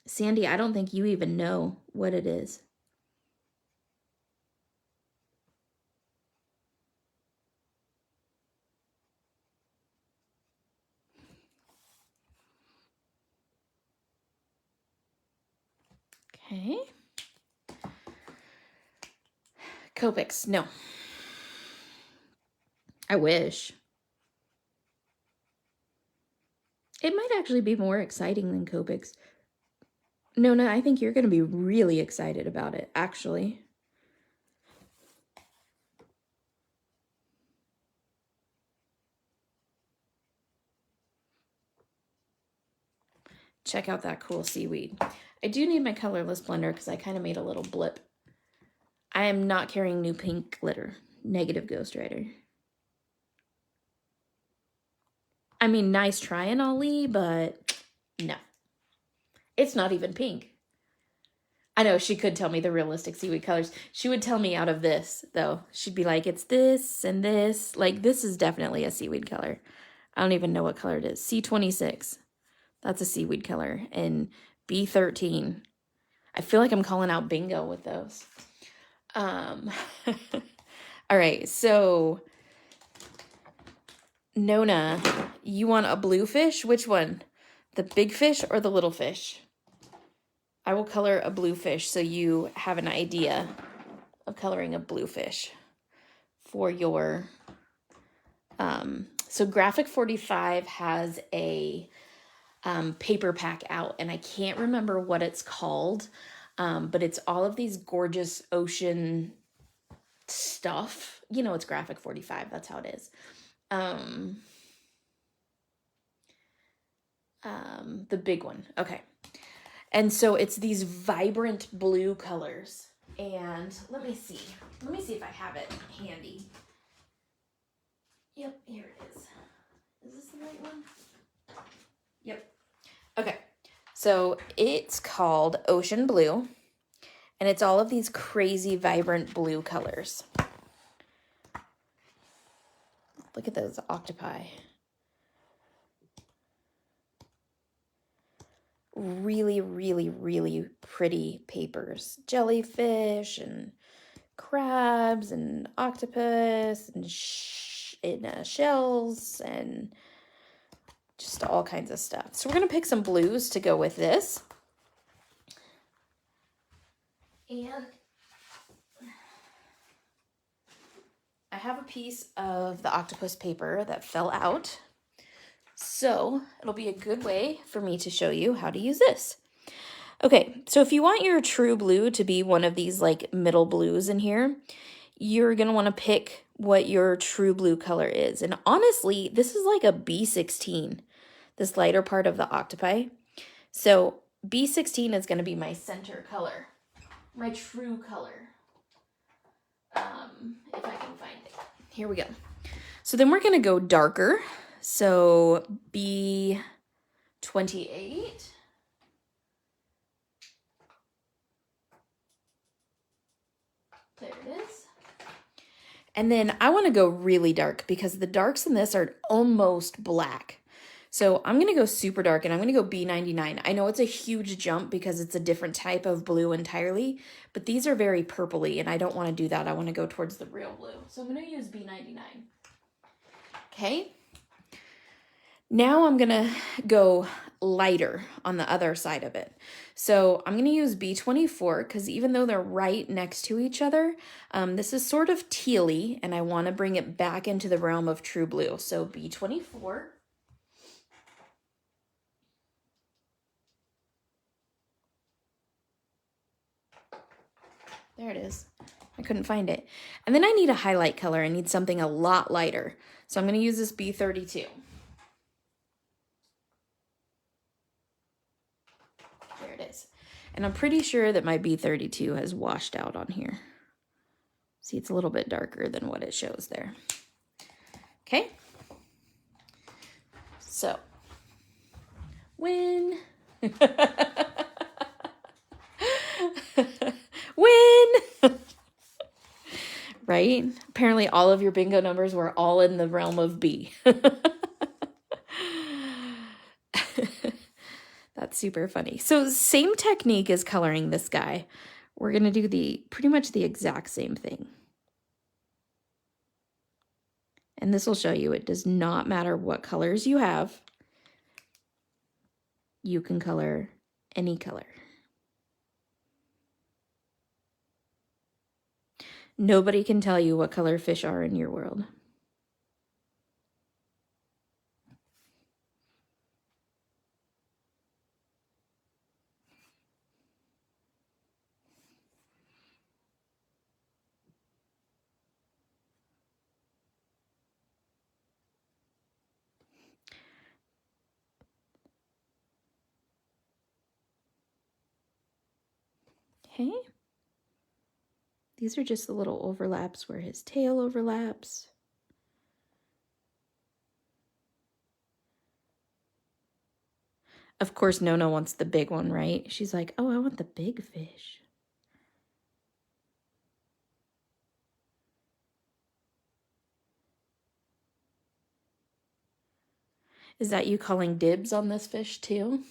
Speaker 1: Sandy, I don't think you even know what it is. Okay. Copics, no. I wish. It might actually be more exciting than Copics. No, I think you're going to be really excited about it, actually. Check out that cool seaweed. I do need my colorless blender because I kind of made a little blip. I am not carrying new pink glitter. Negative Ghost Rider. I mean, nice trying, Ollie, but no. It's not even pink. I know, she could tell me the realistic seaweed colors. She would tell me out of this, though. She'd be like, it's this and this. Like, this is definitely a seaweed color. I don't even know what color it is. C26. That's a seaweed color. And B13. I feel like I'm calling out bingo with those. All right, so Nona, you want a blue fish? Which one? The big fish or the little fish? I will color a blue fish so you have an idea of coloring a blue fish for your, so Graphic 45 has a paper pack out, and I can't remember what it's called, but it's all of these gorgeous ocean stuff. You know, it's Graphic 45. That's how it is. The big one. Okay. And so it's these vibrant blue colors. And let me see. Let me see if I have it handy. Yep, here it is. Is this the right one? Yep. Okay. So it's called Ocean Blue. And it's all of these crazy vibrant blue colors. Look at those octopi. Really, really, really pretty papers. Jellyfish and crabs and octopus and shells and just all kinds of stuff. So we're going to pick some blues to go with this. And I have a piece of the octopus paper that fell out. So it'll be a good way for me to show you how to use this. Okay, so if you want your true blue to be one of these like middle blues in here, you're going to want to pick what your true blue color is. And honestly, this is like a B16, this lighter part of the octopi. So B16 is going to be my center color, my true color, if I can find it. Here we go. So then we're going to go darker. So B28. There it is. And then I want to go really dark because the darks in this are almost black. So I'm going to go super dark and I'm going to go B99. I know it's a huge jump because it's a different type of blue entirely, but these are very purpley and I don't want to do that. I want to go towards the real blue. So I'm going to use B99. Okay. Now I'm going to go lighter on the other side of it. So I'm going to use B24 because even though they're right next to each other, this is sort of tealy and I want to bring it back into the realm of true blue. So B24. There it is. I couldn't find it. And then I need a highlight color. I need something a lot lighter. So I'm going to use this B32. There it is. And I'm pretty sure that my B32 has washed out on here. See, it's a little bit darker than what it shows there. Okay. So, win. Win. right? Apparently all of your bingo numbers were all in the realm of B. That's super funny. So same technique as coloring this guy. We're going to do pretty much the exact same thing. And this will show you it does not matter what colors you have. You can color any color. Nobody can tell you what color fish are in your world. Okay. These are just the little overlaps where his tail overlaps. Of course, Nona wants the big one, right? She's like, oh, I want the big fish. Is that you calling dibs on this fish too?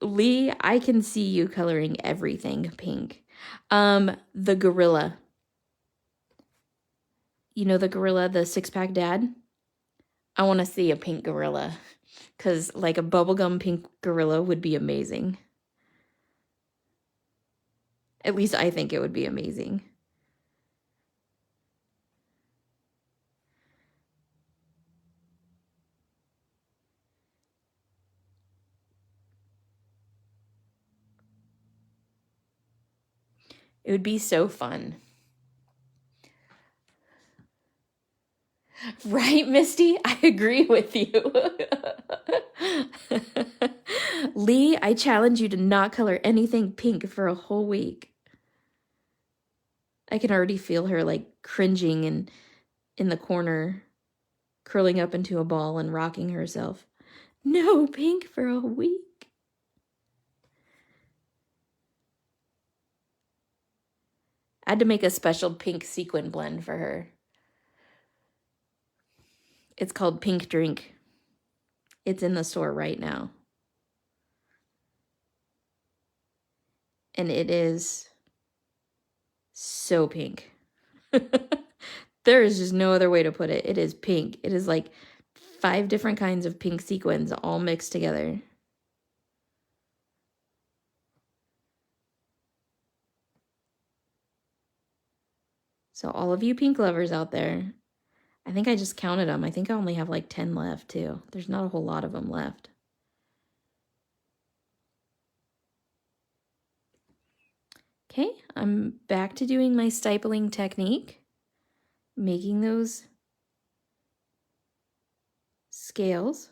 Speaker 1: Lee, I can see you coloring everything pink. The gorilla. You know the gorilla, the six-pack dad? I want to see a pink gorilla because like a bubblegum pink gorilla would be amazing. At least I think it would be amazing. It would be so fun. Right, Misty? I agree with you. Lee, I challenge you to not color anything pink for a whole week. I can already feel her like cringing and in the corner, curling up into a ball and rocking herself. No pink for a week. I had to make a special pink sequin blend for her. It's called Pink Drink. It's in the store right now. And it is so pink. There is just no other way to put it. It is pink. It is like 5 different kinds of pink sequins all mixed together. So all of you pink lovers out there, I think I just counted them. I think I only have like 10 left too. There's not a whole lot of them left. Okay, I'm back to doing my stippling technique, making those scales.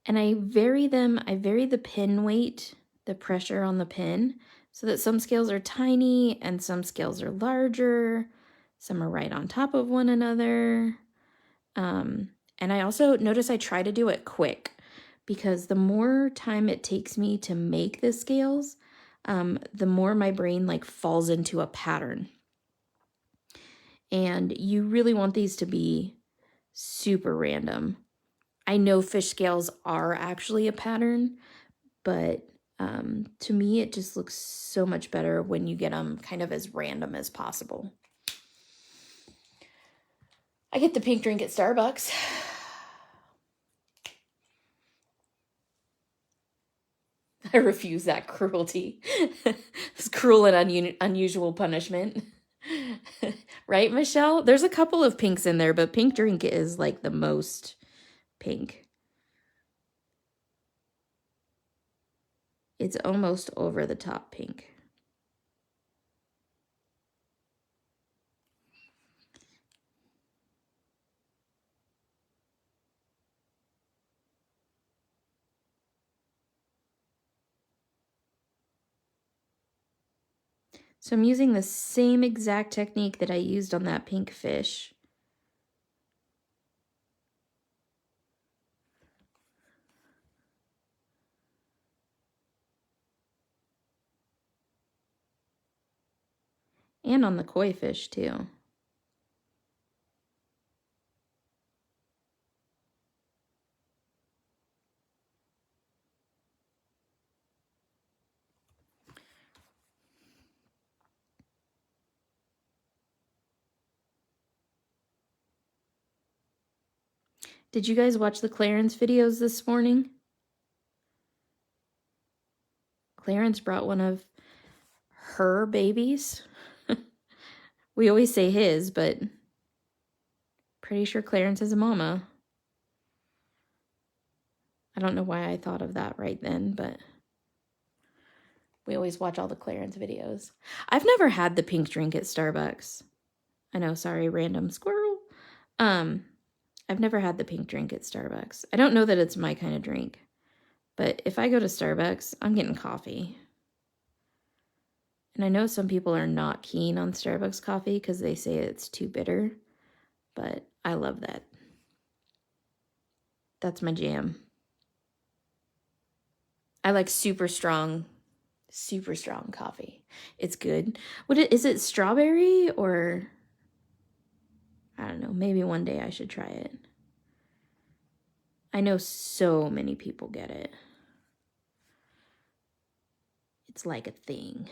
Speaker 1: And I vary the pin weight, the pressure on the pin, so that some scales are tiny and some scales are larger. Some are right on top of one another. And I also notice I try to do it quick because the more time it takes me to make the scales, the more my brain like falls into a pattern. And you really want these to be super random. I know fish scales are actually a pattern, but to me, it just looks so much better when you get them kind of as random as possible. I get the pink drink at Starbucks. I refuse that cruelty. It's cruel and unusual punishment. Right, Michelle? There's a couple of pinks in there, but pink drink is like the most pink. It's almost over the top pink. So I'm using the same exact technique that I used on that pink fish. And on the koi fish too. Did you guys watch the Clarence videos this morning? Clarence brought one of her babies. We always say his, but pretty sure Clarence is a mama. I don't know why I thought of that right then, but we always watch all the Clarence videos. I've never had the pink drink at Starbucks. I know, sorry, random squirrel. I've never had the pink drink at Starbucks. I don't know that it's my kind of drink, but if I go to Starbucks, I'm getting coffee. And I know some people are not keen on Starbucks coffee because they say it's too bitter, but I love that. That's my jam. I like super strong coffee. It's good. Is it strawberry or I don't know, maybe one day I should try it. I know so many people get it. It's like a thing.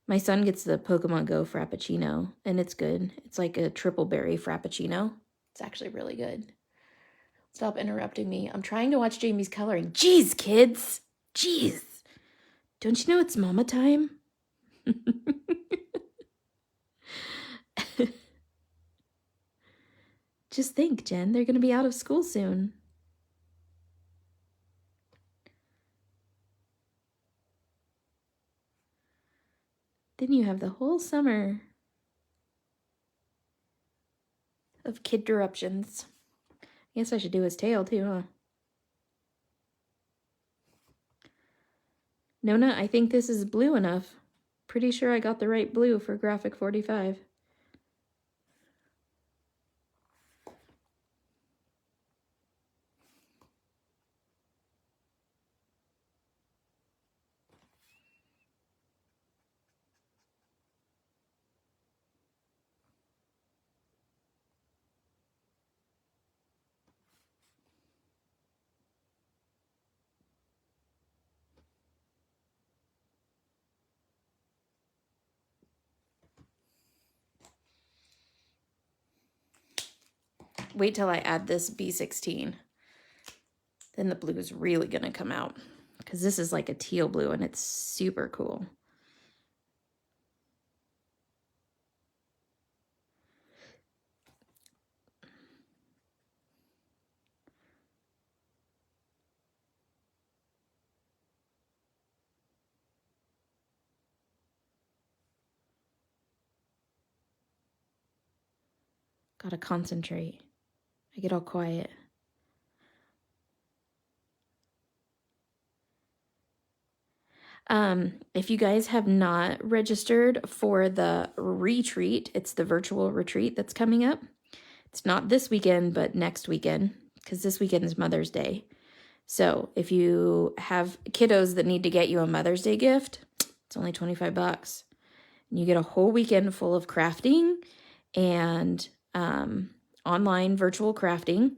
Speaker 1: My son gets the Pokemon Go Frappuccino, and it's good. It's like a triple berry Frappuccino. It's actually really good. Stop interrupting me. I'm trying to watch Jamie's coloring. Jeez, kids. Jeez. Don't you know it's mama time? Just think, Jen, they're going to be out of school soon. Then you have the whole summer of kid interruptions. I guess I should do his tail too, huh? Nona, I think this is blue enough. Pretty sure I got the right blue for graphic 45. Wait till I add this B16. Then the blue is really going to come out. Because this is like a teal blue and it's super cool. Gotta concentrate. I get all quiet. If you guys have not registered for the retreat, it's the virtual retreat that's coming up. It's not this weekend, but next weekend, because this weekend is Mother's Day. So if you have kiddos that need to get you a Mother's Day gift, it's only $25. And you get a whole weekend full of crafting and online virtual crafting.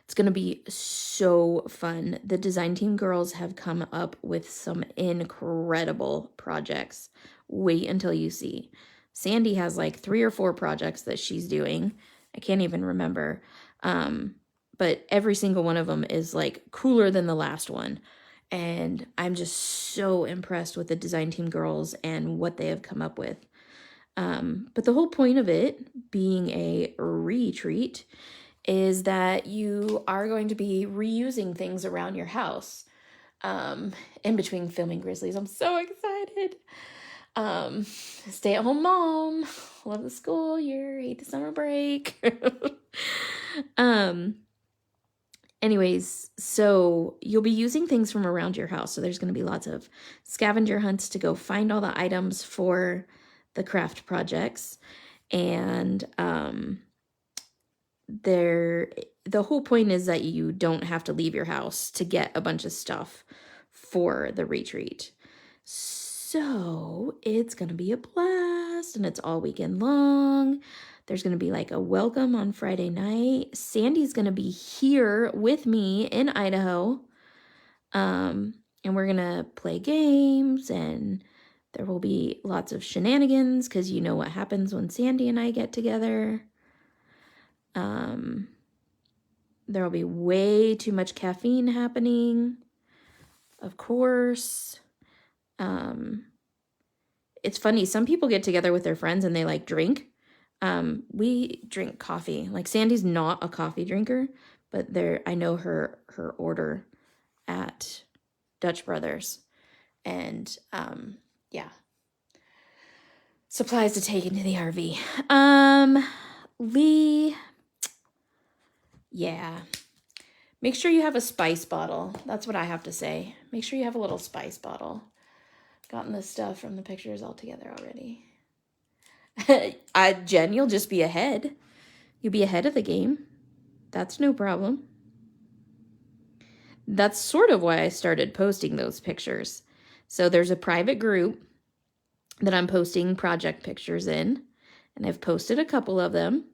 Speaker 1: It's going to be so fun. The design team girls have come up with some incredible projects. Wait until you see. Sandy has like 3 or 4 projects that she's doing. I can't even remember. But every single one of them is like cooler than the last one. And I'm just so impressed with the design team girls and what they have come up with. But the whole point of it being a retreat is that you are going to be reusing things around your house in between filming Grizzlies. I'm so excited. Stay-at-home mom. Love the school year. Hate the summer break. Anyways, so you'll be using things from around your house. So there's going to be lots of scavenger hunts to go find all the items for the craft projects. And the whole point is that you don't have to leave your house to get a bunch of stuff for the retreat. So it's going to be a blast, and it's all weekend long. There's going to be like a welcome on Friday night. Sandy's going to be here with me in Idaho. And we're going to play games, and there will be lots of shenanigans because you know what happens when Sandy and I get together. There will be way too much caffeine happening, of course. It's funny, some people get together with their friends and they like drink. We drink coffee. Like Sandy's not a coffee drinker, but I know her order at Dutch Brothers. And yeah. Supplies to take into the RV. Lee, yeah. Make sure you have a spice bottle. That's what I have to say. Make sure you have a little spice bottle. Gotten this stuff from the pictures all together already. Jen, you'll just be ahead. You'll be ahead of the game. That's no problem. That's sort of why I started posting those pictures. So there's a private group that I'm posting project pictures in, and I've posted a couple of them.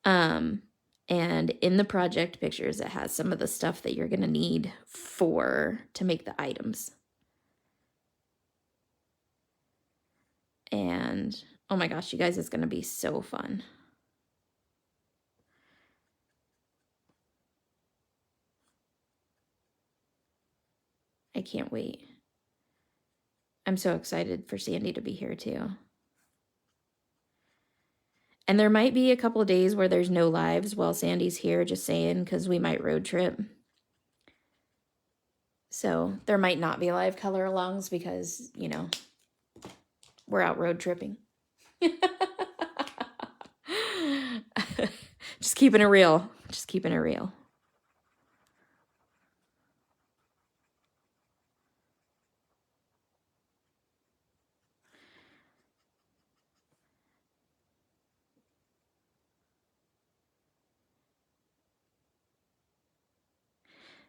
Speaker 1: And in the project pictures, it has some of the stuff that you're going to need to make the items. And oh my gosh, you guys, it's going to be so fun. I can't wait. I'm so excited for Sandy to be here too. And there might be a couple of days where there's no lives while Sandy's here, just saying, because we might road trip. So there might not be live color alongs because, you know, we're out road tripping. Just keeping it real. Just keeping it real.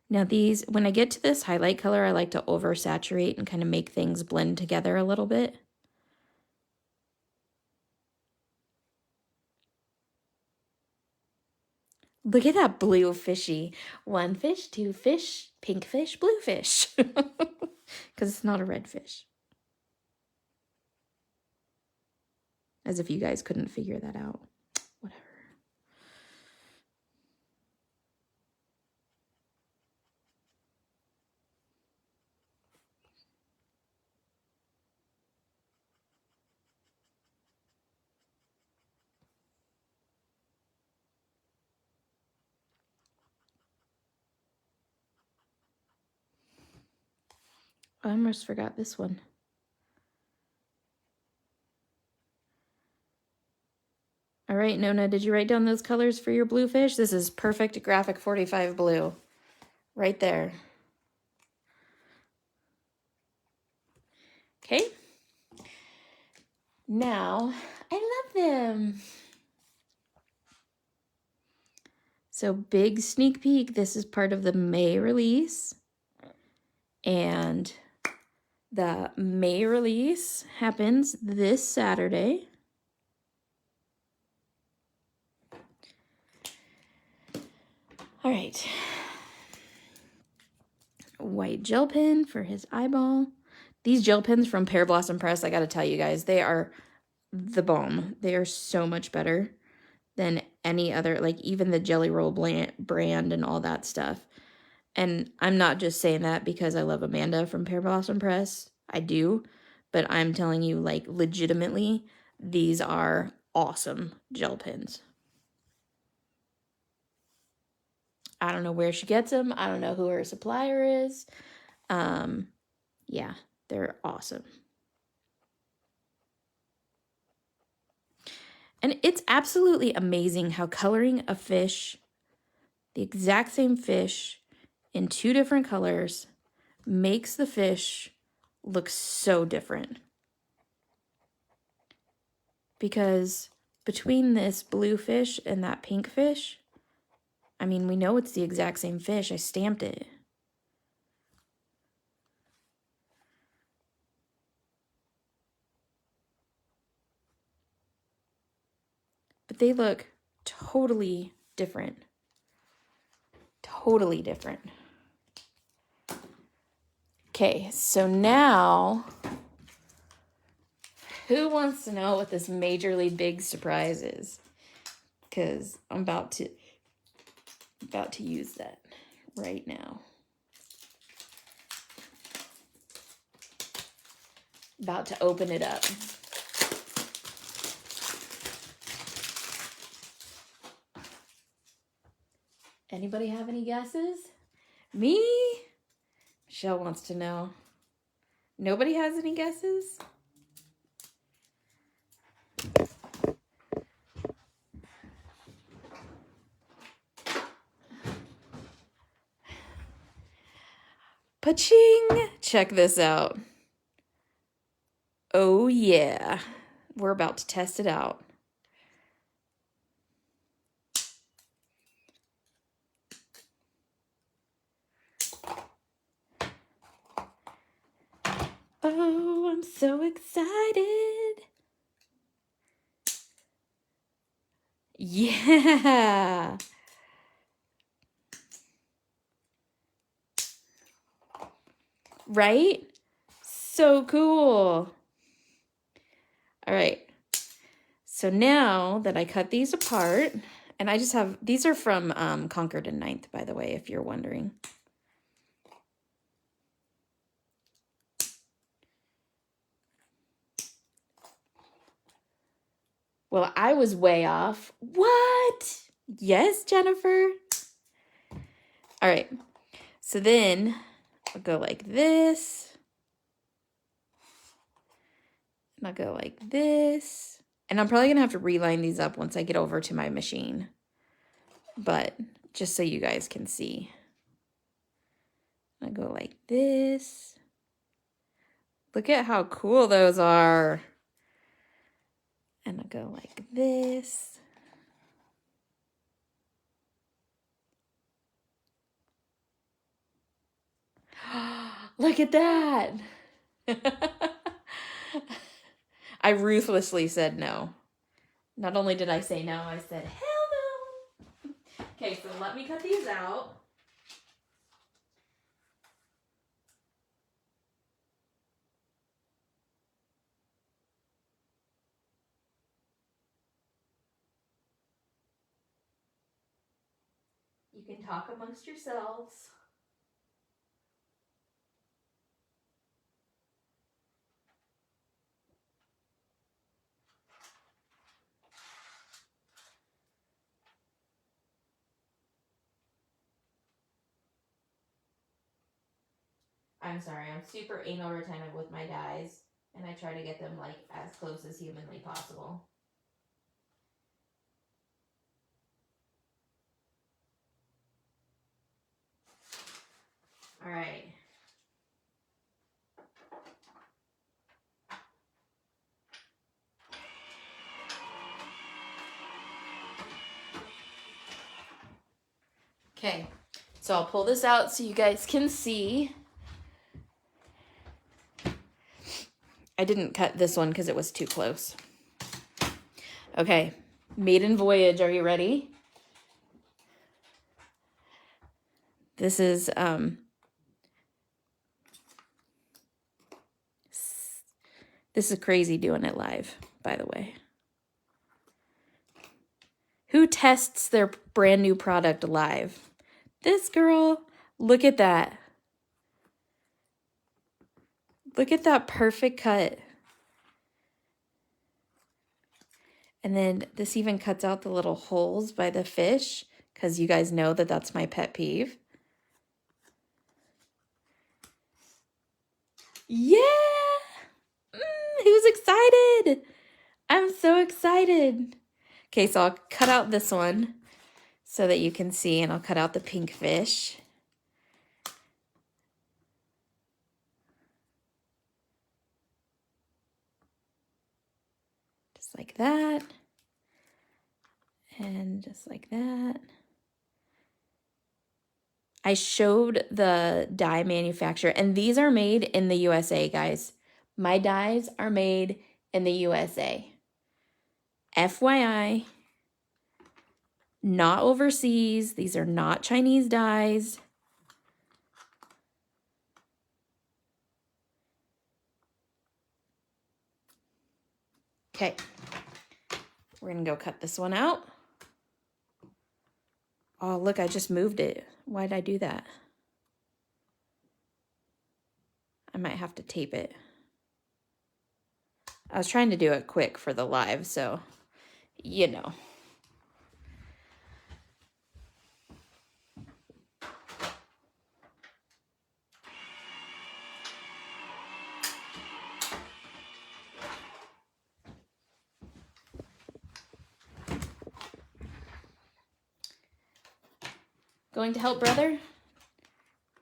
Speaker 1: Now these, when I get to this highlight color, I like to oversaturate and kind of make things blend together a little bit. Look at that blue fishy. One fish, two fish, pink fish, blue fish. Because it's not a red fish. As if you guys couldn't figure that out. Whatever. I almost forgot this one. All right, Nona, did you write down those colors for your blue fish? This is perfect graphic 45 blue. Right there. Okay. Now, I love them. So big sneak peek. This is part of the May release. And the May release happens this Saturday. All right. White gel pen for his eyeball. These gel pens from Pear Blossom Press, I gotta tell you guys, they are the bomb. They are so much better than any other, like even the Jelly Roll brand and all that stuff. And I'm not just saying that because I love Amanda from Pear Blossom Press. I do. But I'm telling you, like, legitimately, these are awesome gel pens. I don't know where she gets them. I don't know who her supplier is. Yeah, they're awesome. And it's absolutely amazing how coloring a fish the exact same fish in 2 different colors makes the fish look so different. Because between this blue fish and that pink fish, I mean, we know it's the exact same fish. I stamped it. But they look totally different. Totally different. Okay, so now, who wants to know what this majorly big surprise is? Because I'm about to use that right now. About to open it up. Anybody have any guesses? Me? Michelle wants to know. Nobody has any guesses? Pa-ching! Check this out. Oh yeah. We're about to test it out. Oh, I'm so excited. Yeah. Right? So cool. All right. So now that I cut these apart, and I just have, these are from Concord and Ninth, by the way, if you're wondering. Well, I was way off. What? Yes, Jennifer. All right. So then I'll go like this. And I'll go like this. And I'm probably going to have to reline these up once I get over to my machine. But just so you guys can see. I'll go like this. Look at how cool those are. And I'll go like this. Look at that. I ruthlessly said no. Not only did I say no, I said hell no. Okay, so let me cut these out. You can talk amongst yourselves. I'm sorry, I'm super anal retentive with my dyes, and I try to get them like as close as humanly possible. All right. Okay, so I'll pull this out so you guys can see. I didn't cut this one because it was too close. Okay, Maiden Voyage, are you ready? This is, this is crazy doing it live, by the way. Who tests their brand new product live? This girl. Look at that. Look at that perfect cut. And then this even cuts out the little holes by the fish, because you guys know that that's my pet peeve. Yeah! Who's excited? I'm so excited. Okay, so I'll cut out this one. so that you can see, and I'll cut out the pink fish. Just like that. And just like that. I showed the dye manufacturer, and these are made in the USA, guys. My dyes are made in the USA. FYI, not overseas. These are not Chinese dyes. Okay, we're gonna go cut this one out. Oh, look, I just moved it. Why did I do that? I might have to tape it. I was trying to do it quick for the live, so, you know. Going to help brother?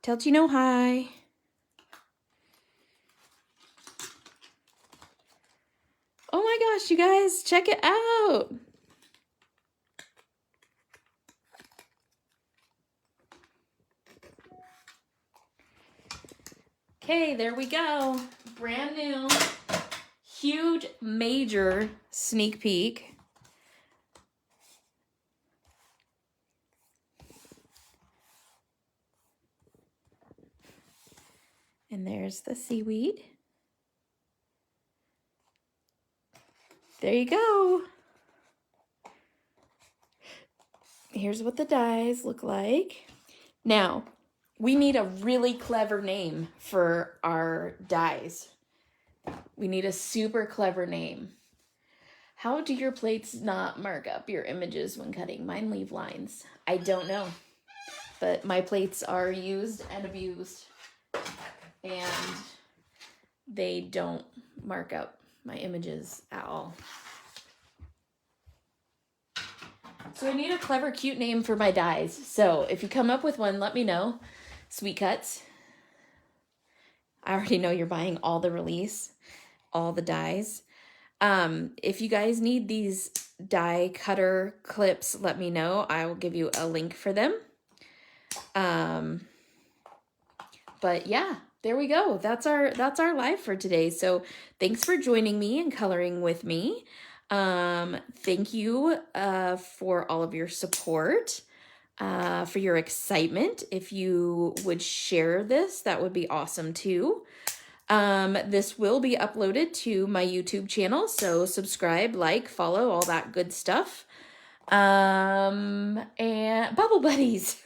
Speaker 1: Tell Tino hi. Oh my gosh, you guys, check it out. Okay, there we go. Brand new, huge, major sneak peek. And there's the seaweed. There you go. Here's what the dyes look like. Now, we need a really clever name for our dyes. We need a super clever name. How do your plates not mark up your images when cutting? Mine leave lines. I don't know. But my plates are used and abused. And they don't mark up my images at all. So I need a clever, cute name for my dyes. So if you come up with one, let me know. Sweet Cuts. I already know you're buying all the release, all the dyes. If you guys need these die cutter clips, let me know. I will give you a link for them. But yeah, there we go. That's our live for today. So thanks for joining me and coloring with me. Thank you for all of your support, for your excitement. If you would share this, that would be awesome too. This will be uploaded to my YouTube channel, so subscribe, like, follow, all that good stuff. And Bubble Buddies.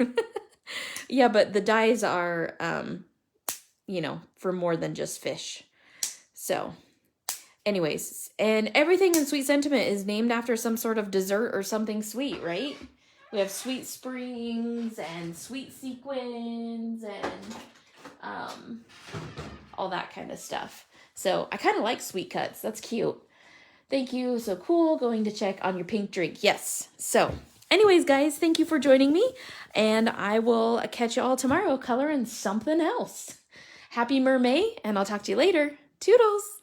Speaker 1: Yeah, but the dyes are, you know, for more than just fish. So, anyways, and everything in Sweet Sentiment is named after some sort of dessert or something sweet, right? We have Sweet Springs and Sweet Sequins and all that kind of stuff. So I kind of like Sweet Cuts. That's cute. Thank you. So cool. Going to check on your pink drink. Yes. So anyways, guys, thank you for joining me. And I will catch you all tomorrow coloring something else. Happy Mermaid, and I'll talk to you later. Toodles.